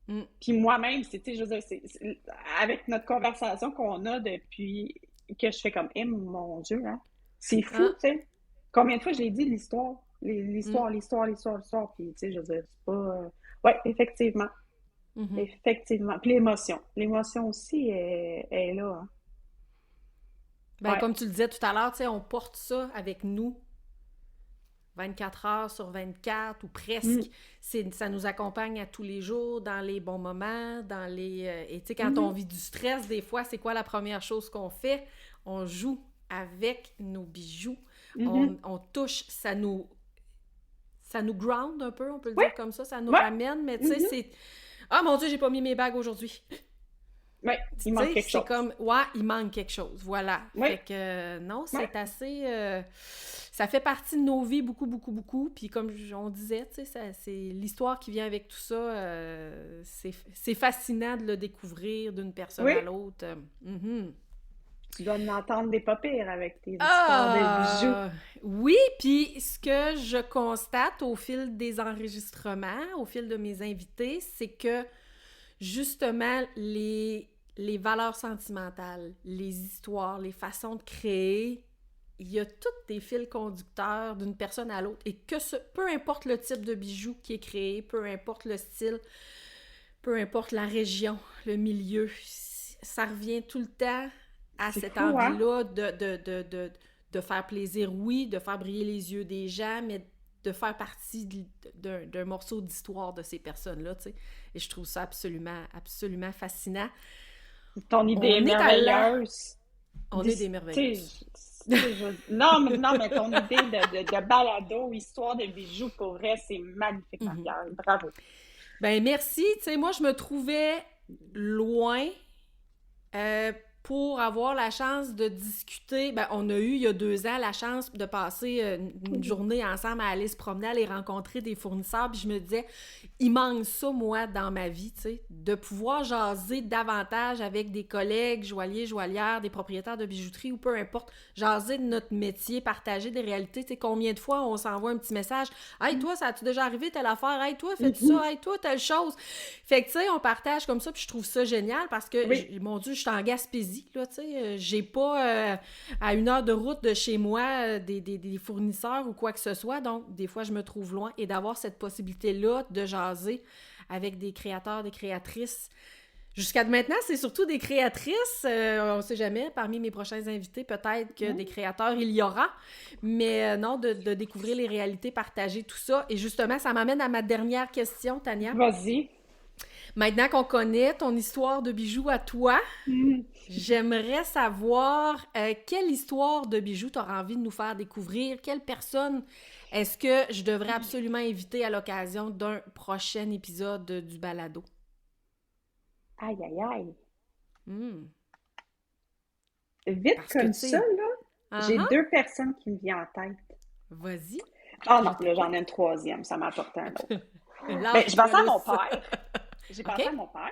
Mm. Puis moi-même, tu sais, je veux dire, avec notre conversation qu'on a depuis que je fais comme, mon Dieu, hein, c'est fou, Ah. tu sais. Combien de fois je l'ai dit, l'histoire, Mm. l'histoire, puis tu sais, je veux dire, c'est pas... Ouais, effectivement, Mhm. effectivement. Puis l'émotion aussi est là, hein. Ben, Ouais. comme tu le disais tout à l'heure, tu sais, on porte ça avec nous 24 heures sur 24 ou Mm. presque. Ça nous accompagne à tous les jours, dans les bons moments, dans les... et tu sais, quand on Mhm. vit du stress, des fois, c'est quoi la première chose qu'on fait? On joue avec nos bijoux. Mhm. On touche, ça nous ground un peu, on peut le Ouais, dire comme ça nous ouais. ramène, mais tu sais, Mhm. c'est... Ah mon Dieu, j'ai pas mis mes bagues aujourd'hui. Ouais, Tu il manque sais, quelque c'est chose. comme, ouais, il manque quelque chose, voilà. Ouais, Fait que, non, ouais. c'est assez... ça fait partie de nos vies beaucoup, beaucoup, beaucoup. Puis comme on disait, tu sais, c'est l'histoire qui vient avec tout ça. C'est fascinant de le découvrir d'une personne à Oui, l'autre. Mhm. tu dois en entendre des pas pires avec tes histoires de bijoux. Ah! Oui, puis ce que je constate au fil des enregistrements, au fil de mes invités, c'est que justement, les valeurs sentimentales, les histoires, les façons de créer, il y a tous des fils conducteurs d'une personne à l'autre. Et peu importe le type de bijou qui est créé, peu importe le style, peu importe la région, le milieu, ça revient tout le temps à C'est cette fou, hein? envie-là de faire plaisir, oui, de faire briller les yeux des gens, mais de faire partie d'un morceau d'histoire de ces personnes-là, tu sais. Et je trouve ça absolument, absolument fascinant. Ton idée est On est à la... merveilleuse. On est des Tu merveilleuses. sais, non, mais ton idée de balado, histoire de bijoux, pour vrai, c'est magnifique, Mhm. Marie-Pierre. Bravo. Ben merci. Tu sais, moi, je me trouvais loin pour avoir la chance de discuter. Ben, on a eu, il y a 2 ans, la chance de passer une journée ensemble à aller se promener, à aller rencontrer des fournisseurs. Puis je me disais, il manque ça, moi, dans ma vie, tu sais, de pouvoir jaser davantage avec des collègues, joailliers, joaillières, des propriétaires de bijouterie ou peu importe, jaser de notre métier, partager des réalités. Tu sais, combien de fois on s'envoie un petit message « Hey, toi, ça a-tu déjà arrivé, telle affaire? Hey, toi, fais-tu ça? Hey, toi, telle chose? » Fait que, tu sais, on partage comme ça, puis je trouve ça génial parce que, mon Dieu, je suis en Gaspésie, là, tu sais, j'ai pas à 1 heure de route de chez moi des fournisseurs ou quoi que ce soit, donc des fois, je me trouve loin et d'avoir cette possibilité-là de jaser avec des créateurs, des créatrices. Jusqu'à maintenant, c'est surtout des créatrices. On ne sait jamais, parmi mes prochains invités, peut-être que des créateurs, il y aura. Mais non, de découvrir les réalités, partager tout ça. Et justement, ça m'amène à ma dernière question, Tania. Vas-y. Maintenant qu'on connaît ton histoire de bijoux à toi, j'aimerais savoir quelle histoire de bijoux tu auras envie de nous faire découvrir. Quelle personne est-ce que je devrais absolument inviter à l'occasion d'un prochain épisode du balado? Aïe, aïe, aïe. Vite Parce comme que, tu sais, ça, là, j'ai 2 personnes qui me viennent en tête. Vas-y. Ah non, là, j'en ai une 3e, ça m'a apporté un autre. Ben, je pensais à mon père. J'ai pensé à mon père.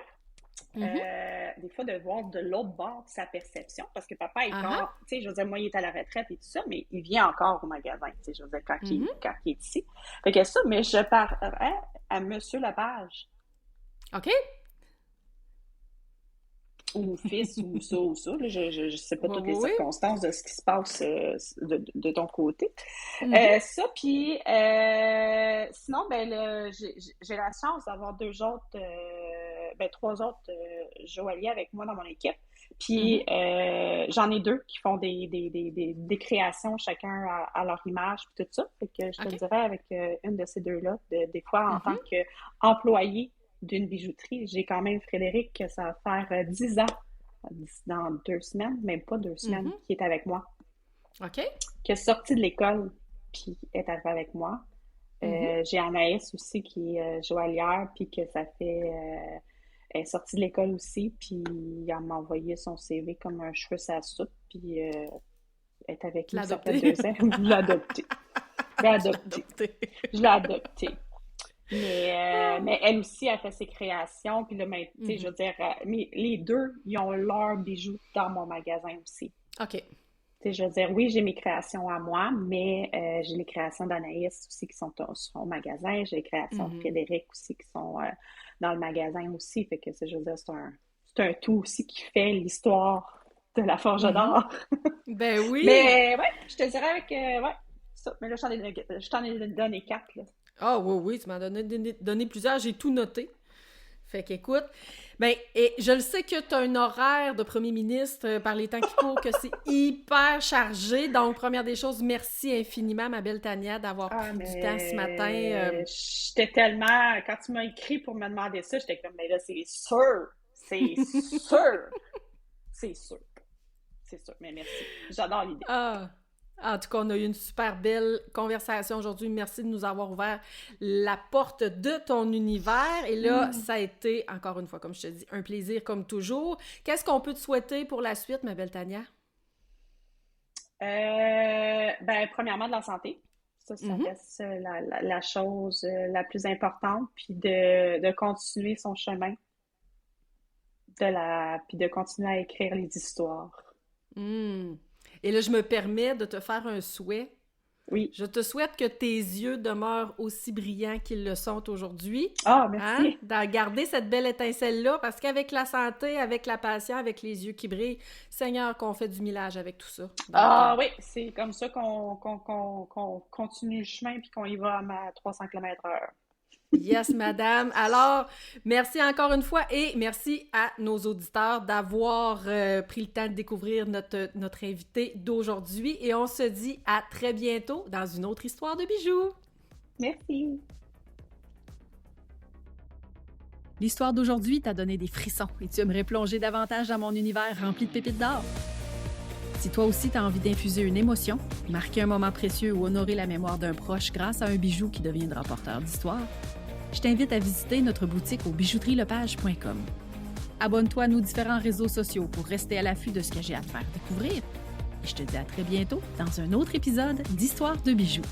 Des fois, de voir de l'autre bord sa perception, parce que papa est encore, tu sais, je veux dire, moi, il est à la retraite et tout ça, mais il vient encore au magasin, tu sais, je veux dire, quand il est ici. Fait que ça, mais je parlerais à Monsieur Lepage. OK. Ou fils, ou ça, là, je sais pas toutes les circonstances de ce qui se passe de ton côté. Ça, puis sinon, ben, j'ai la chance d'avoir 3 autres joailliers avec moi dans mon équipe. Puis j'en ai 2 qui font des créations, chacun à leur image, puis tout ça. Fait que je te dirais avec une de ces 2-là, des fois en tant qu'employé d'une bijouterie, j'ai quand même Frédéric, que ça va faire 10 ans, dans 2 semaines, même pas 2 semaines, qui est avec moi. OK. Qui est sorti de l'école, puis est arrivé avec moi. J'ai Anaïs aussi, qui est joaillière, puis que ça fait... elle est sortie de l'école aussi, puis elle m'a envoyé son CV comme un cheveu sur la soupe, puis elle est avec lui, ça fait 2 ans. Je l'ai adopté. Je l'ai adopté. Mais elle aussi a fait ses créations, puis là, tu sais, je veux dire, les 2, ils ont leurs bijoux dans mon magasin aussi. OK. Tu sais, je veux dire, oui, j'ai mes créations à moi, mais j'ai les créations d'Anaïs aussi qui sont au magasin, j'ai les créations de Frédéric aussi qui sont dans le magasin aussi, fait que je veux dire, c'est un tout aussi qui fait l'histoire de la Forge d'Or. Ben oui! Mais ouais, je te dirais avec, ça, mais là, je t'en ai donné 4, là. Ah oui, tu m'en as donné plusieurs, j'ai tout noté. Fait qu'écoute, ben, et je le sais que tu as un horaire de premier ministre par les temps qui courent, que c'est hyper chargé. Donc, première des choses, merci infiniment, ma belle Tania, d'avoir pris du temps ce matin. J'étais tellement... Quand tu m'as écrit pour me demander ça, j'étais comme, mais là, c'est sûr! C'est sûr, mais merci. J'adore l'idée. En tout cas, on a eu une super belle conversation aujourd'hui. Merci de nous avoir ouvert la porte de ton univers. Et là, ça a été, encore une fois, comme je te dis, un plaisir comme toujours. Qu'est-ce qu'on peut te souhaiter pour la suite, ma belle Tania? Ben, premièrement, de la santé. Ça reste la chose la plus importante. Puis de continuer son chemin. Puis de continuer à écrire les histoires. Et là, je me permets de te faire un souhait. Oui. Je te souhaite que tes yeux demeurent aussi brillants qu'ils le sont aujourd'hui. Ah, merci. D'en garder cette belle étincelle-là, parce qu'avec la santé, avec la passion, avec les yeux qui brillent, Seigneur, qu'on fait du millage avec tout ça. Donc, oui, c'est comme ça qu'on continue le chemin puis qu'on y va à 300 km/h. Yes, madame. Alors, merci encore une fois et merci à nos auditeurs d'avoir pris le temps de découvrir notre invité d'aujourd'hui. Et on se dit à très bientôt dans une autre histoire de bijoux. Merci. L'histoire d'aujourd'hui t'a donné des frissons et tu aimerais plonger davantage dans mon univers rempli de pépites d'or. Si toi aussi tu as envie d'infuser une émotion, marquer un moment précieux ou honorer la mémoire d'un proche grâce à un bijou qui deviendra porteur d'histoire, je t'invite à visiter notre boutique au bijouterielepage.com. Abonne-toi à nos différents réseaux sociaux pour rester à l'affût de ce que j'ai à te faire découvrir. Et je te dis à très bientôt dans un autre épisode d'Histoire de bijoux.